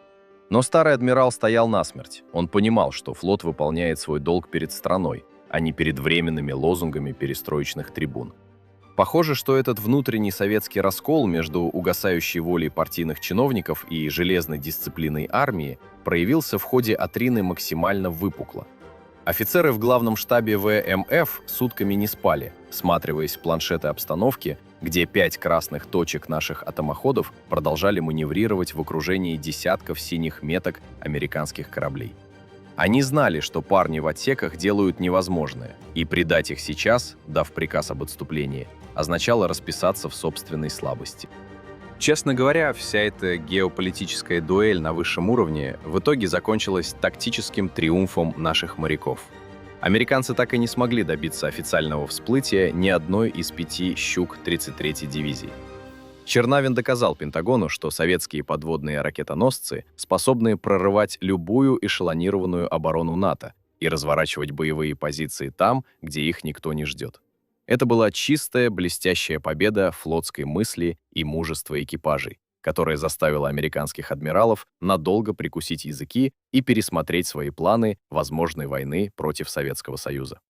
Но старый адмирал стоял насмерть. Он понимал, что флот выполняет свой долг перед страной, а не перед временными лозунгами перестроечных трибун. Похоже, что этот внутренний советский раскол между угасающей волей партийных чиновников и железной дисциплиной армии проявился в ходе Отрины максимально выпукло. Офицеры в главном штабе ВМФ сутками не спали, всматриваясь в планшеты обстановки, где 5 красных точек наших атомоходов продолжали маневрировать в окружении десятков синих меток американских кораблей. Они знали, что парни в отсеках делают невозможное, и предать их сейчас, дав приказ об отступлении, означало расписаться в собственной слабости. Честно говоря, вся эта геополитическая дуэль на высшем уровне в итоге закончилась тактическим триумфом наших моряков. Американцы так и не смогли добиться официального всплытия ни одной из 5 «Щук» 33-й дивизии. Чернавин доказал Пентагону, что советские подводные ракетоносцы способны прорывать любую эшелонированную оборону НАТО и разворачивать боевые позиции там, где их никто не ждет. Это была чистая, блестящая победа флотской мысли и мужества экипажей, которая заставила американских адмиралов надолго прикусить языки и пересмотреть свои планы возможной войны против Советского Союза.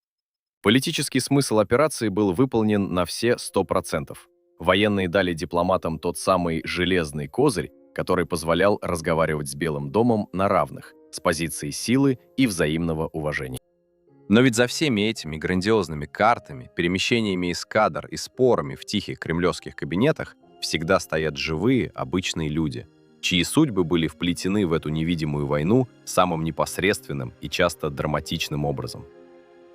Политический смысл операции был выполнен на все 100%. Военные дали дипломатам тот самый железный козырь, который позволял разговаривать с Белым домом на равных, с позиции силы и взаимного уважения. Но ведь за всеми этими грандиозными картами, перемещениями эскадр и спорами в тихих кремлевских кабинетах всегда стоят живые, обычные люди, чьи судьбы были вплетены в эту невидимую войну самым непосредственным и часто драматичным образом.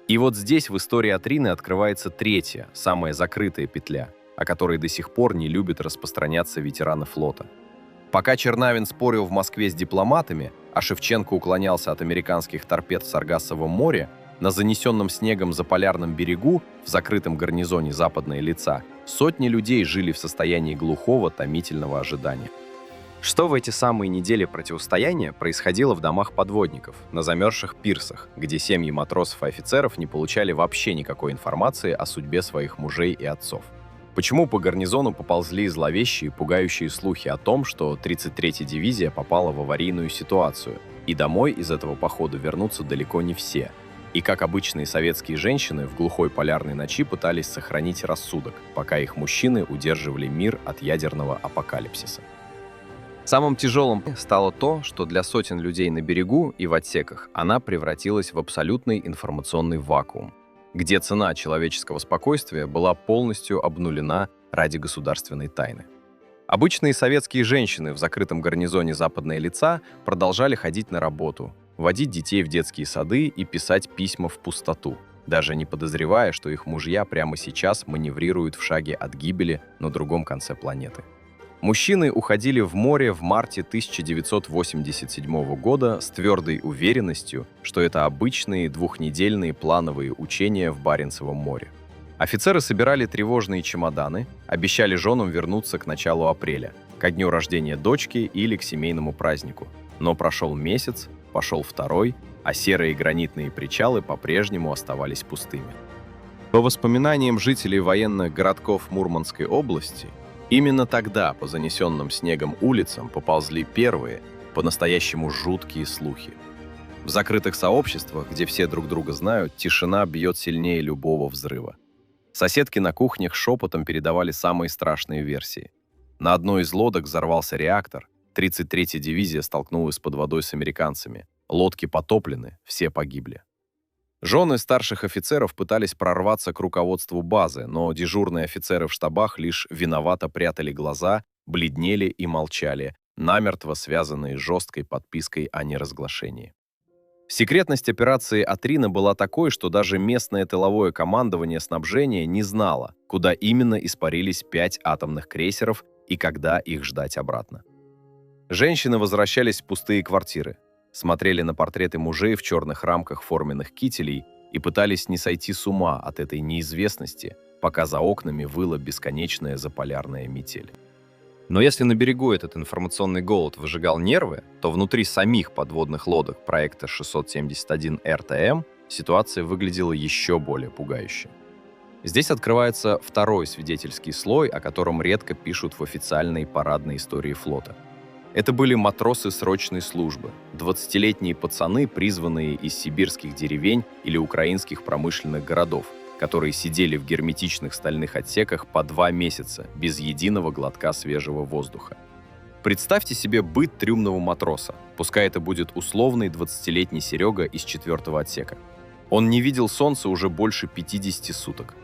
И вот здесь в истории Отрины открывается третья, самая закрытая петля, о которой до сих пор не любят распространяться ветераны флота. Пока Чернавин спорил в Москве с дипломатами, а Шевченко уклонялся от американских торпед в Саргассовом море, на занесенном снегом заполярном берегу, в закрытом гарнизоне Западное Лица, сотни людей жили в состоянии глухого, томительного ожидания. Что в эти самые недели противостояния происходило в домах подводников, на замерзших пирсах, где семьи матросов и офицеров не получали вообще никакой информации о судьбе своих мужей и отцов? Почему по гарнизону поползли зловещие, пугающие слухи о том, что 33-я дивизия попала в аварийную ситуацию, и домой из этого похода вернутся далеко не все? И как обычные советские женщины в глухой полярной ночи пытались сохранить рассудок, пока их мужчины удерживали мир от ядерного апокалипсиса? Самым тяжелым стало то, что для сотен людей на берегу и в отсеках она превратилась в абсолютный информационный вакуум, где цена человеческого спокойствия была полностью обнулена ради государственной тайны. Обычные советские женщины в закрытом гарнизоне Западное Лица продолжали ходить на работу, водить детей в детские сады и писать письма в пустоту, даже не подозревая, что их мужья прямо сейчас маневрируют в шаге от гибели на другом конце планеты. Мужчины уходили в море в марте 1987 года с твердой уверенностью, что это обычные двухнедельные плановые учения в Баренцевом море. Офицеры собирали тревожные чемоданы, обещали женам вернуться к началу апреля, ко дню рождения дочки или к семейному празднику. Но прошел месяц, пошел второй, а серые гранитные причалы по-прежнему оставались пустыми. По воспоминаниям жителей военных городков Мурманской области, именно тогда по занесенным снегом улицам поползли первые, по-настоящему жуткие слухи. В закрытых сообществах, где все друг друга знают, тишина бьет сильнее любого взрыва. Соседки на кухнях шепотом передавали самые страшные версии. На одной из лодок взорвался реактор, 33-я дивизия столкнулась под водой с американцами, лодки потоплены, все погибли. Жены старших офицеров пытались прорваться к руководству базы, но дежурные офицеры в штабах лишь виновато прятали глаза, бледнели и молчали, намертво связанные жесткой подпиской о неразглашении. Секретность операции «Атрина» была такой, что даже местное тыловое командование снабжения не знало, куда именно испарились 5 атомных крейсеров и когда их ждать обратно. Женщины возвращались в пустые квартиры, смотрели на портреты мужей в черных рамках форменных кителей и пытались не сойти с ума от этой неизвестности, пока за окнами выла бесконечная заполярная метель. Но если на берегу этот информационный голод выжигал нервы, то внутри самих подводных лодок проекта 671 РТМ ситуация выглядела еще более пугающе. Здесь открывается второй свидетельский слой, о котором редко пишут в официальной парадной истории флота. Это были матросы срочной службы, 20-летние пацаны, призванные из сибирских деревень или украинских промышленных городов, которые сидели в герметичных стальных отсеках по 2 месяца без единого глотка свежего воздуха. Представьте себе быт трюмного матроса, пускай это будет условный 20-летний Серега из 4-го отсека. Он не видел солнца уже больше 50 суток.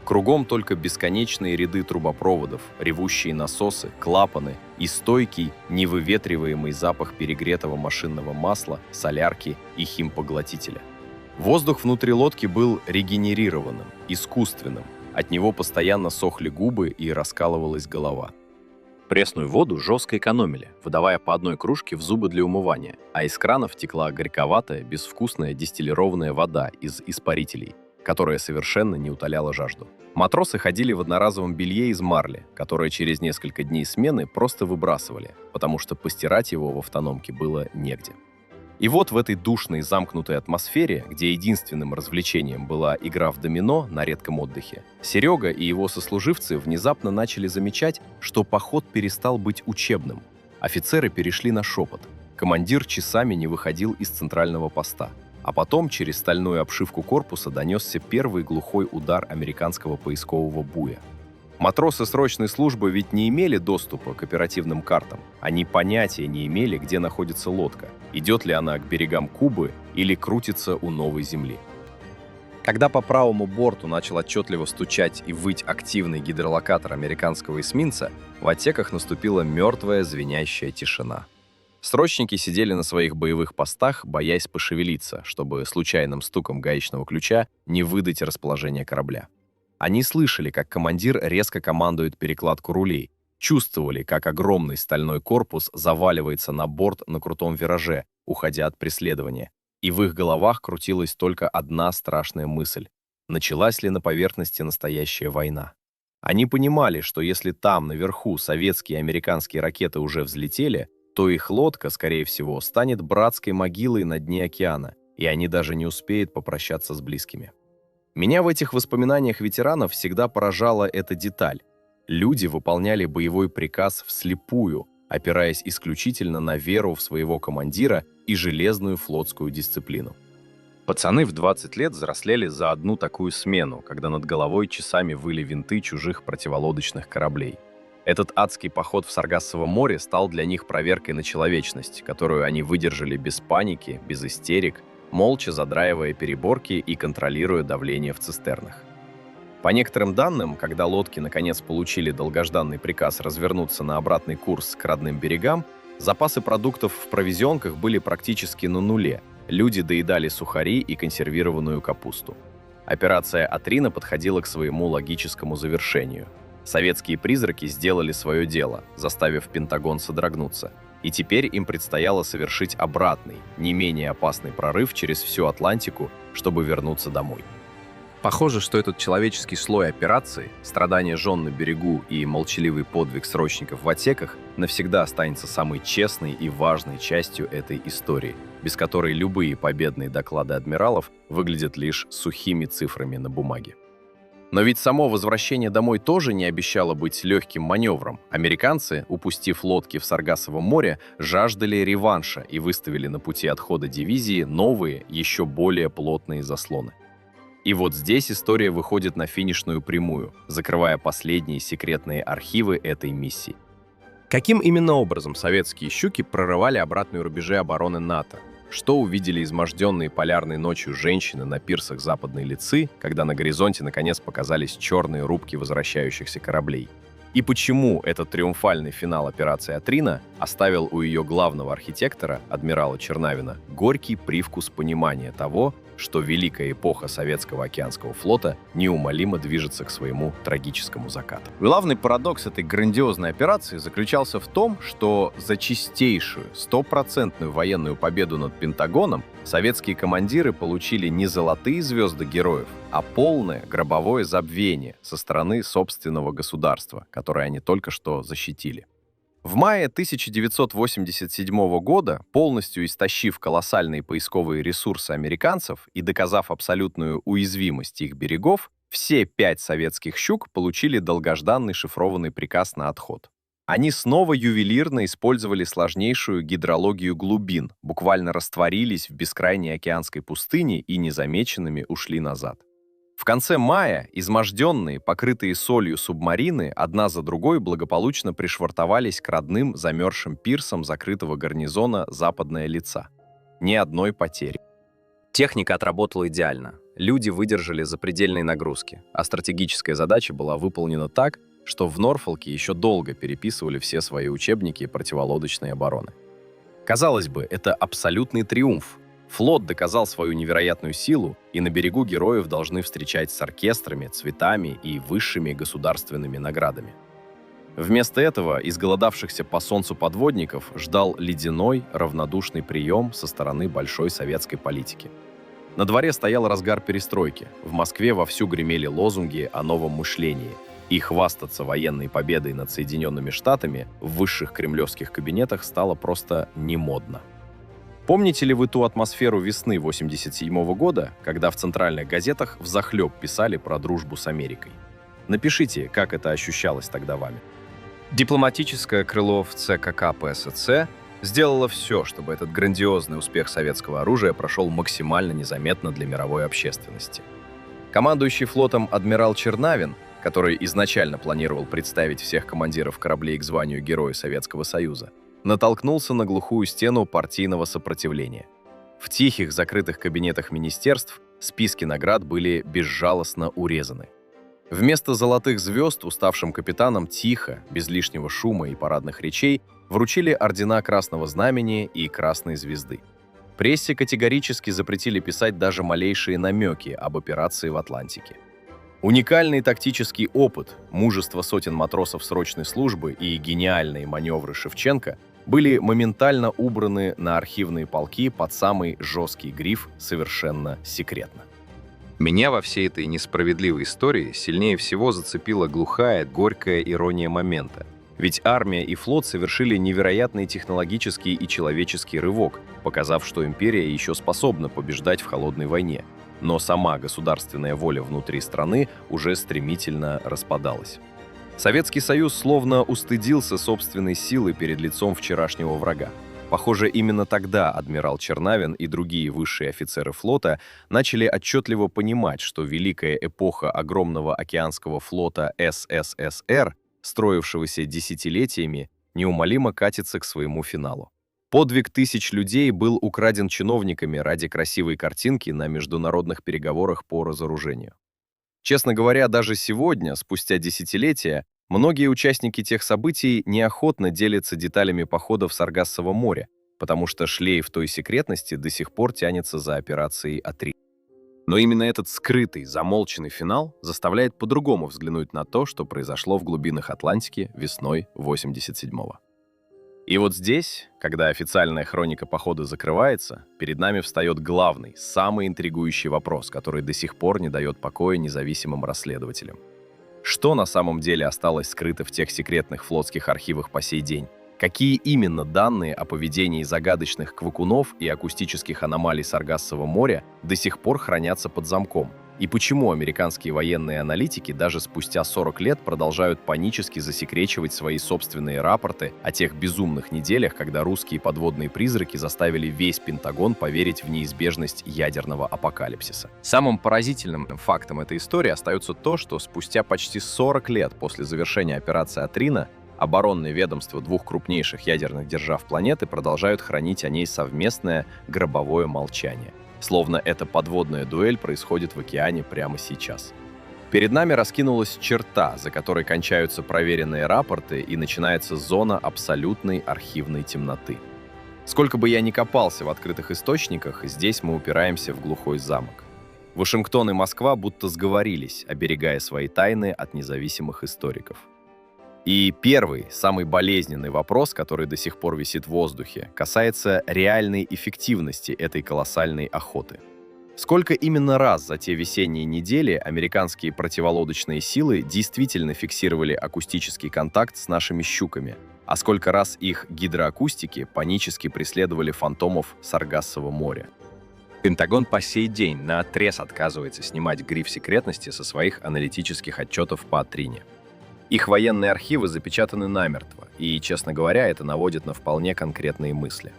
Кругом только бесконечные ряды трубопроводов, ревущие насосы, клапаны и стойкий, невыветриваемый запах перегретого машинного масла, солярки и химпоглотителя. Воздух внутри лодки был регенерированным, искусственным. От него постоянно сохли губы и раскалывалась голова. Пресную воду жестко экономили, выдавая по одной кружке в зубы для умывания, а из кранов текла горьковатая, безвкусная дистиллированная вода из испарителей, которая совершенно не утоляла жажду. Матросы ходили в одноразовом белье из марли, которое через несколько дней смены просто выбрасывали, потому что постирать его в автономке было негде. И вот в этой душной, замкнутой атмосфере, где единственным развлечением была игра в домино на редком отдыхе, Серега и его сослуживцы внезапно начали замечать, что поход перестал быть учебным. Офицеры перешли на шепот. Командир часами не выходил из центрального поста. А потом через стальную обшивку корпуса донесся первый глухой удар американского поискового буя. Матросы срочной службы ведь не имели доступа к оперативным картам. Они понятия не имели, где находится лодка, идет ли она к берегам Кубы или крутится у новой земли. Когда по правому борту начал отчетливо стучать и выть активный гидролокатор американского эсминца, в отсеках наступила мертвая звенящая тишина. Срочники сидели на своих боевых постах, боясь пошевелиться, чтобы случайным стуком гаечного ключа не выдать расположение корабля. Они слышали, как командир резко командует перекладку рулей, чувствовали, как огромный стальной корпус заваливается на борт на крутом вираже, уходя от преследования. И в их головах крутилась только одна страшная мысль: началась ли на поверхности настоящая война? Они понимали, что если там, наверху, советские и американские ракеты уже взлетели, то их лодка, скорее всего, станет братской могилой на дне океана, и они даже не успеют попрощаться с близкими. Меня в этих воспоминаниях ветеранов всегда поражала эта деталь. Люди выполняли боевой приказ вслепую, опираясь исключительно на веру в своего командира и железную флотскую дисциплину. Пацаны в 20 лет взрослели за одну такую смену, когда над головой часами выли винты чужих противолодочных кораблей. Этот адский поход в Саргассово море стал для них проверкой на человечность, которую они выдержали без паники, без истерик, молча задраивая переборки и контролируя давление в цистернах. По некоторым данным, когда лодки наконец получили долгожданный приказ развернуться на обратный курс к родным берегам, запасы продуктов в провизионках были практически на нуле. Люди доедали сухари и консервированную капусту. Операция «Атрина» подходила к своему логическому завершению. Советские призраки сделали свое дело, заставив Пентагон содрогнуться. И теперь им предстояло совершить обратный, не менее опасный прорыв через всю Атлантику, чтобы вернуться домой. Похоже, что этот человеческий слой операции, страдания жен на берегу и молчаливый подвиг срочников в отсеках навсегда останется самой честной и важной частью этой истории, без которой любые победные доклады адмиралов выглядят лишь сухими цифрами на бумаге. Но ведь само возвращение домой тоже не обещало быть легким маневром. Американцы, упустив лодки в Саргассовом море, жаждали реванша и выставили на пути отхода дивизии новые, еще более плотные заслоны. И вот здесь история выходит на финишную прямую, закрывая последние секретные архивы этой миссии. Каким именно образом советские «Щуки» прорывали обратные рубежи обороны НАТО? Что увидели изможденные полярной ночью женщины на пирсах Западной Лицы, когда на горизонте наконец показались черные рубки возвращающихся кораблей? И почему этот триумфальный финал операции «Атрина» оставил у ее главного архитектора, адмирала Чернавина, горький привкус понимания того, что великая эпоха Советского океанского флота неумолимо движется к своему трагическому закату. Главный парадокс этой грандиозной операции заключался в том, что за чистейшую, стопроцентную военную победу над Пентагоном советские командиры получили не золотые звезды героев, а полное гробовое забвение со стороны собственного государства, которое они только что защитили. В мае 1987 года, полностью истощив колоссальные поисковые ресурсы американцев и доказав абсолютную уязвимость их берегов, все 5 советских «Щук» получили долгожданный шифрованный приказ на отход. Они снова ювелирно использовали сложнейшую гидрологию глубин, буквально растворились в бескрайней океанской пустыне и незамеченными ушли назад. В конце мая изможденные, покрытые солью субмарины одна за другой благополучно пришвартовались к родным замерзшим пирсам закрытого гарнизона «Западное лица». Ни одной потери. Техника отработала идеально. Люди выдержали запредельные нагрузки, а стратегическая задача была выполнена так, что в Норфолке еще долго переписывали все свои учебники противолодочной обороны. Казалось бы, это абсолютный триумф. Флот доказал свою невероятную силу, и на берегу героев должны встречать с оркестрами, цветами и высшими государственными наградами. Вместо этого изголодавшихся по солнцу подводников ждал ледяной, равнодушный прием со стороны большой советской политики. На дворе стоял разгар перестройки, в Москве вовсю гремели лозунги о новом мышлении, и хвастаться военной победой над Соединенными Штатами в высших кремлевских кабинетах стало просто немодно. Помните ли вы ту атмосферу весны 1987 года, когда в центральных газетах взахлеб писали про дружбу с Америкой? Напишите, как это ощущалось тогда вами. Дипломатическое крыло в ЦКК ПСЦ сделало все, чтобы этот грандиозный успех советского оружия прошел максимально незаметно для мировой общественности. Командующий флотом адмирал Чернавин, который изначально планировал представить всех командиров кораблей к званию Героя Советского Союза, натолкнулся на глухую стену партийного сопротивления. В тихих, закрытых кабинетах министерств списки наград были безжалостно урезаны. Вместо золотых звезд уставшим капитанам тихо, без лишнего шума и парадных речей, вручили ордена Красного Знамени и Красной Звезды. Прессе категорически запретили писать даже малейшие намеки об операции в Атлантике. Уникальный тактический опыт, мужество сотен матросов срочной службы и гениальные маневры Шевченко были моментально убраны на архивные полки под самый жесткий гриф «Совершенно секретно». Меня во всей этой несправедливой истории сильнее всего зацепила глухая, горькая ирония момента. Ведь армия и флот совершили невероятный технологический и человеческий рывок, показав, что империя еще способна побеждать в холодной войне. Но сама государственная воля внутри страны уже стремительно распадалась. Советский Союз словно устыдился собственной силы перед лицом вчерашнего врага. Похоже, именно тогда адмирал Чернавин и другие высшие офицеры флота начали отчетливо понимать, что великая эпоха огромного океанского флота СССР, строившегося десятилетиями, неумолимо катится к своему финалу. Подвиг тысяч людей был украден чиновниками ради красивой картинки на международных переговорах по разоружению. Честно говоря, даже сегодня, спустя десятилетия, многие участники тех событий неохотно делятся деталями похода в Саргассово море, потому что шлейф той секретности до сих пор тянется за операцией «Атрина». Но именно этот скрытый, замолченный финал заставляет по-другому взглянуть на то, что произошло в глубинах Атлантики весной 87-го. И вот здесь, когда официальная хроника похода закрывается, перед нами встает главный, самый интригующий вопрос, который до сих пор не дает покоя независимым расследователям. Что на самом деле осталось скрыто в тех секретных флотских архивах по сей день? Какие именно данные о поведении загадочных квакунов и акустических аномалий Саргассово моря до сих пор хранятся под замком? И почему американские военные аналитики даже спустя 40 лет продолжают панически засекречивать свои собственные рапорты о тех безумных неделях, когда русские подводные призраки заставили весь Пентагон поверить в неизбежность ядерного апокалипсиса? Самым поразительным фактом этой истории остается то, что спустя почти 40 лет после завершения операции «Атрина» оборонные ведомства двух крупнейших ядерных держав планеты продолжают хранить о ней совместное гробовое молчание. Словно эта подводная дуэль происходит в океане прямо сейчас. Перед нами раскинулась черта, за которой кончаются проверенные рапорты и начинается зона абсолютной архивной темноты. Сколько бы я ни копался в открытых источниках, здесь мы упираемся в глухой замок. Вашингтон и Москва будто сговорились, оберегая свои тайны от независимых историков. И первый, самый болезненный вопрос, который до сих пор висит в воздухе, касается реальной эффективности этой колоссальной охоты. Сколько именно раз за те весенние недели американские противолодочные силы действительно фиксировали акустический контакт с нашими щуками, а сколько раз их гидроакустики панически преследовали фантомов Саргассового моря? Пентагон по сей день наотрез отказывается снимать гриф секретности со своих аналитических отчетов по Атрине. Их военные архивы запечатаны намертво, и, честно говоря, это наводит на вполне конкретные мысли.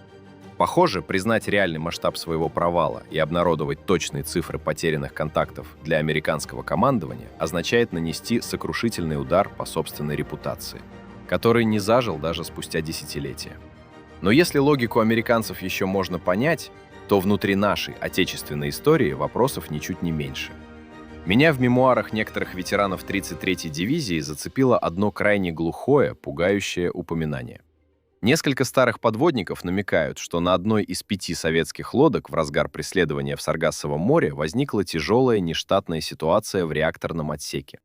Похоже, признать реальный масштаб своего провала и обнародовать точные цифры потерянных контактов для американского командования означает нанести сокрушительный удар по собственной репутации, который не зажил даже спустя десятилетия. Но если логику американцев еще можно понять, то внутри нашей отечественной истории вопросов ничуть не меньше. Меня в мемуарах некоторых ветеранов 33-й дивизии зацепило одно крайне глухое, пугающее упоминание. Несколько старых подводников намекают, что на одной из 5 советских лодок в разгар преследования в Саргассовом море возникла тяжелая нештатная ситуация в реакторном отсеке.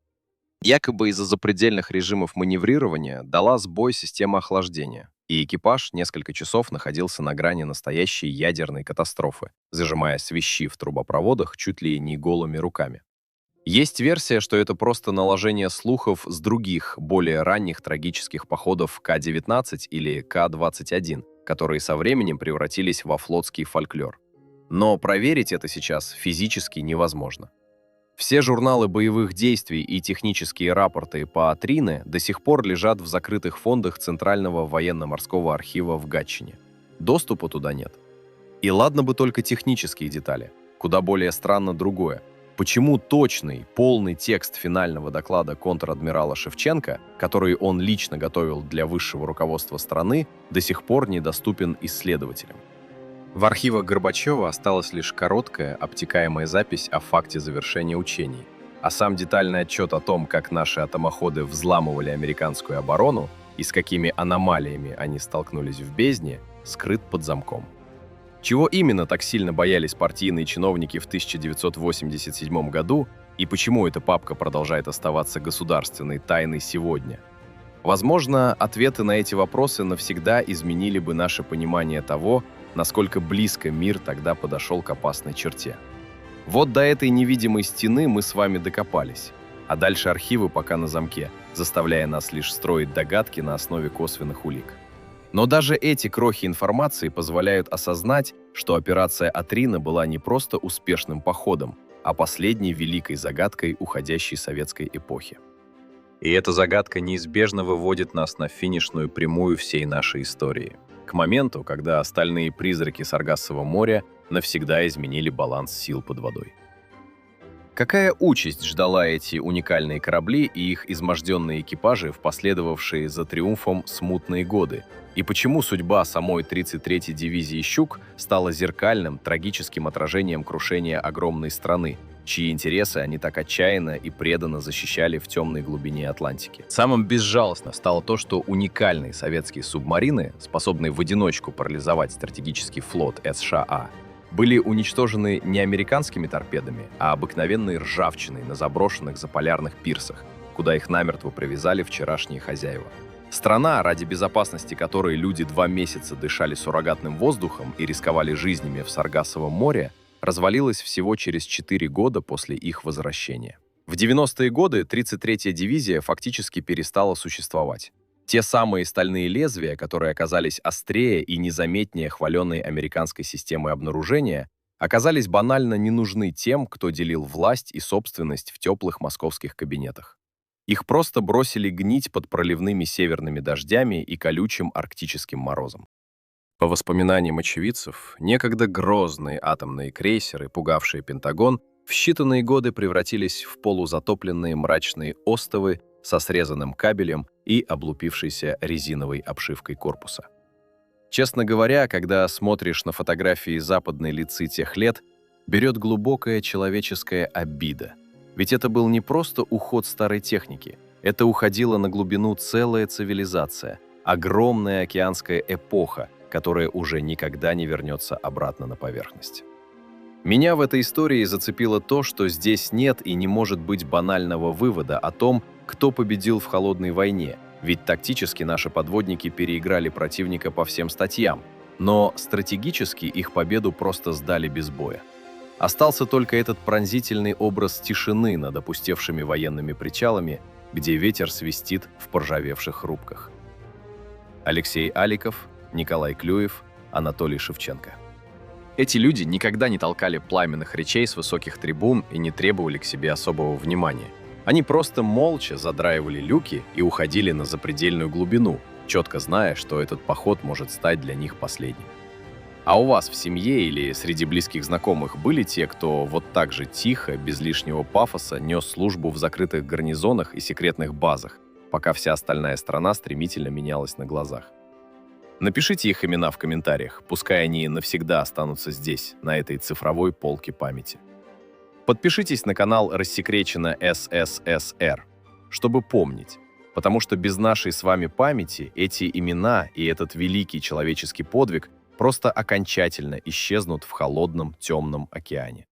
Якобы из-за запредельных режимов маневрирования дала сбой система охлаждения, и экипаж несколько часов находился на грани настоящей ядерной катастрофы, зажимая свищи в трубопроводах чуть ли не голыми руками. Есть версия, что это просто наложение слухов с других, более ранних трагических походов К-19 или К-21, которые со временем превратились во флотский фольклор. Но проверить это сейчас физически невозможно. Все журналы боевых действий и технические рапорты по Атрине до сих пор лежат в закрытых фондах Центрального военно-морского архива в Гатчине. Доступа туда нет. И ладно бы только технические детали. Куда более странно другое. Почему точный, полный текст финального доклада контр-адмирала Шевченко, который он лично готовил для высшего руководства страны, до сих пор недоступен исследователям? В архивах Горбачева осталась лишь короткая, обтекаемая запись о факте завершения учений, а сам детальный отчет о том, как наши атомоходы взламывали американскую оборону и с какими аномалиями они столкнулись в бездне, скрыт под замком. Чего именно так сильно боялись партийные чиновники в 1987 году и почему эта папка продолжает оставаться государственной тайной сегодня? Возможно, ответы на эти вопросы навсегда изменили бы наше понимание того, насколько близко мир тогда подошел к опасной черте. Вот до этой невидимой стены мы с вами докопались, а дальше архивы пока на замке, заставляя нас лишь строить догадки на основе косвенных улик. Но даже эти крохи информации позволяют осознать, что операция Атрина была не просто успешным походом, а последней великой загадкой уходящей советской эпохи. И эта загадка неизбежно выводит нас на финишную прямую всей нашей истории. К моменту, когда остальные призраки Саргассового моря навсегда изменили баланс сил под водой. Какая участь ждала эти уникальные корабли и их изможденные экипажи в последовавшие за триумфом смутные годы? И почему судьба самой 33-й дивизии «Щук» стала зеркальным, трагическим отражением крушения огромной страны, чьи интересы они так отчаянно и преданно защищали в темной глубине Атлантики? Самым безжалостно стало то, что уникальные советские субмарины, способные в одиночку парализовать стратегический флот США, были уничтожены не американскими торпедами, а обыкновенной ржавчиной на заброшенных заполярных пирсах, куда их намертво привязали вчерашние хозяева. Страна, ради безопасности которой люди 2 месяца дышали суррогатным воздухом и рисковали жизнями в Саргассовом море, развалилась всего через 4 года после их возвращения. В 90-е годы 33-я дивизия фактически перестала существовать. Те самые стальные лезвия, которые оказались острее и незаметнее хваленной американской системы обнаружения, оказались банально не нужны тем, кто делил власть и собственность в теплых московских кабинетах. Их просто бросили гнить под проливными северными дождями и колючим арктическим морозом. По воспоминаниям очевидцев, некогда грозные атомные крейсеры, пугавшие Пентагон, в считанные годы превратились в полузатопленные мрачные остовы со срезанным кабелем и облупившейся резиновой обшивкой корпуса. Честно говоря, когда смотришь на фотографии западной лицы тех лет, берет глубокая человеческая обида. Ведь это был не просто уход старой техники, это уходила на глубину целая цивилизация, огромная океанская эпоха, которая уже никогда не вернется обратно на поверхность. Меня в этой истории зацепило то, что здесь нет и не может быть банального вывода о том, кто победил в холодной войне, ведь тактически наши подводники переиграли противника по всем статьям, но стратегически их победу просто сдали без боя. Остался только этот пронзительный образ тишины над опустевшими военными причалами, где ветер свистит в поржавевших рубках. Алексей Аликов, Николай Клюев, Анатолий Шевченко. Эти люди никогда не толкали пламенных речей с высоких трибун и не требовали к себе особого внимания. Они просто молча задраивали люки и уходили на запредельную глубину, четко зная, что этот поход может стать для них последним. А у вас в семье или среди близких знакомых были те, кто вот так же тихо, без лишнего пафоса, нес службу в закрытых гарнизонах и секретных базах, пока вся остальная страна стремительно менялась на глазах? Напишите их имена в комментариях, пускай они навсегда останутся здесь, на этой цифровой полке памяти. Подпишитесь на канал «Рассекречено СССР», чтобы помнить, потому что без нашей с вами памяти эти имена и этот великий человеческий подвиг просто окончательно исчезнут в холодном темном океане.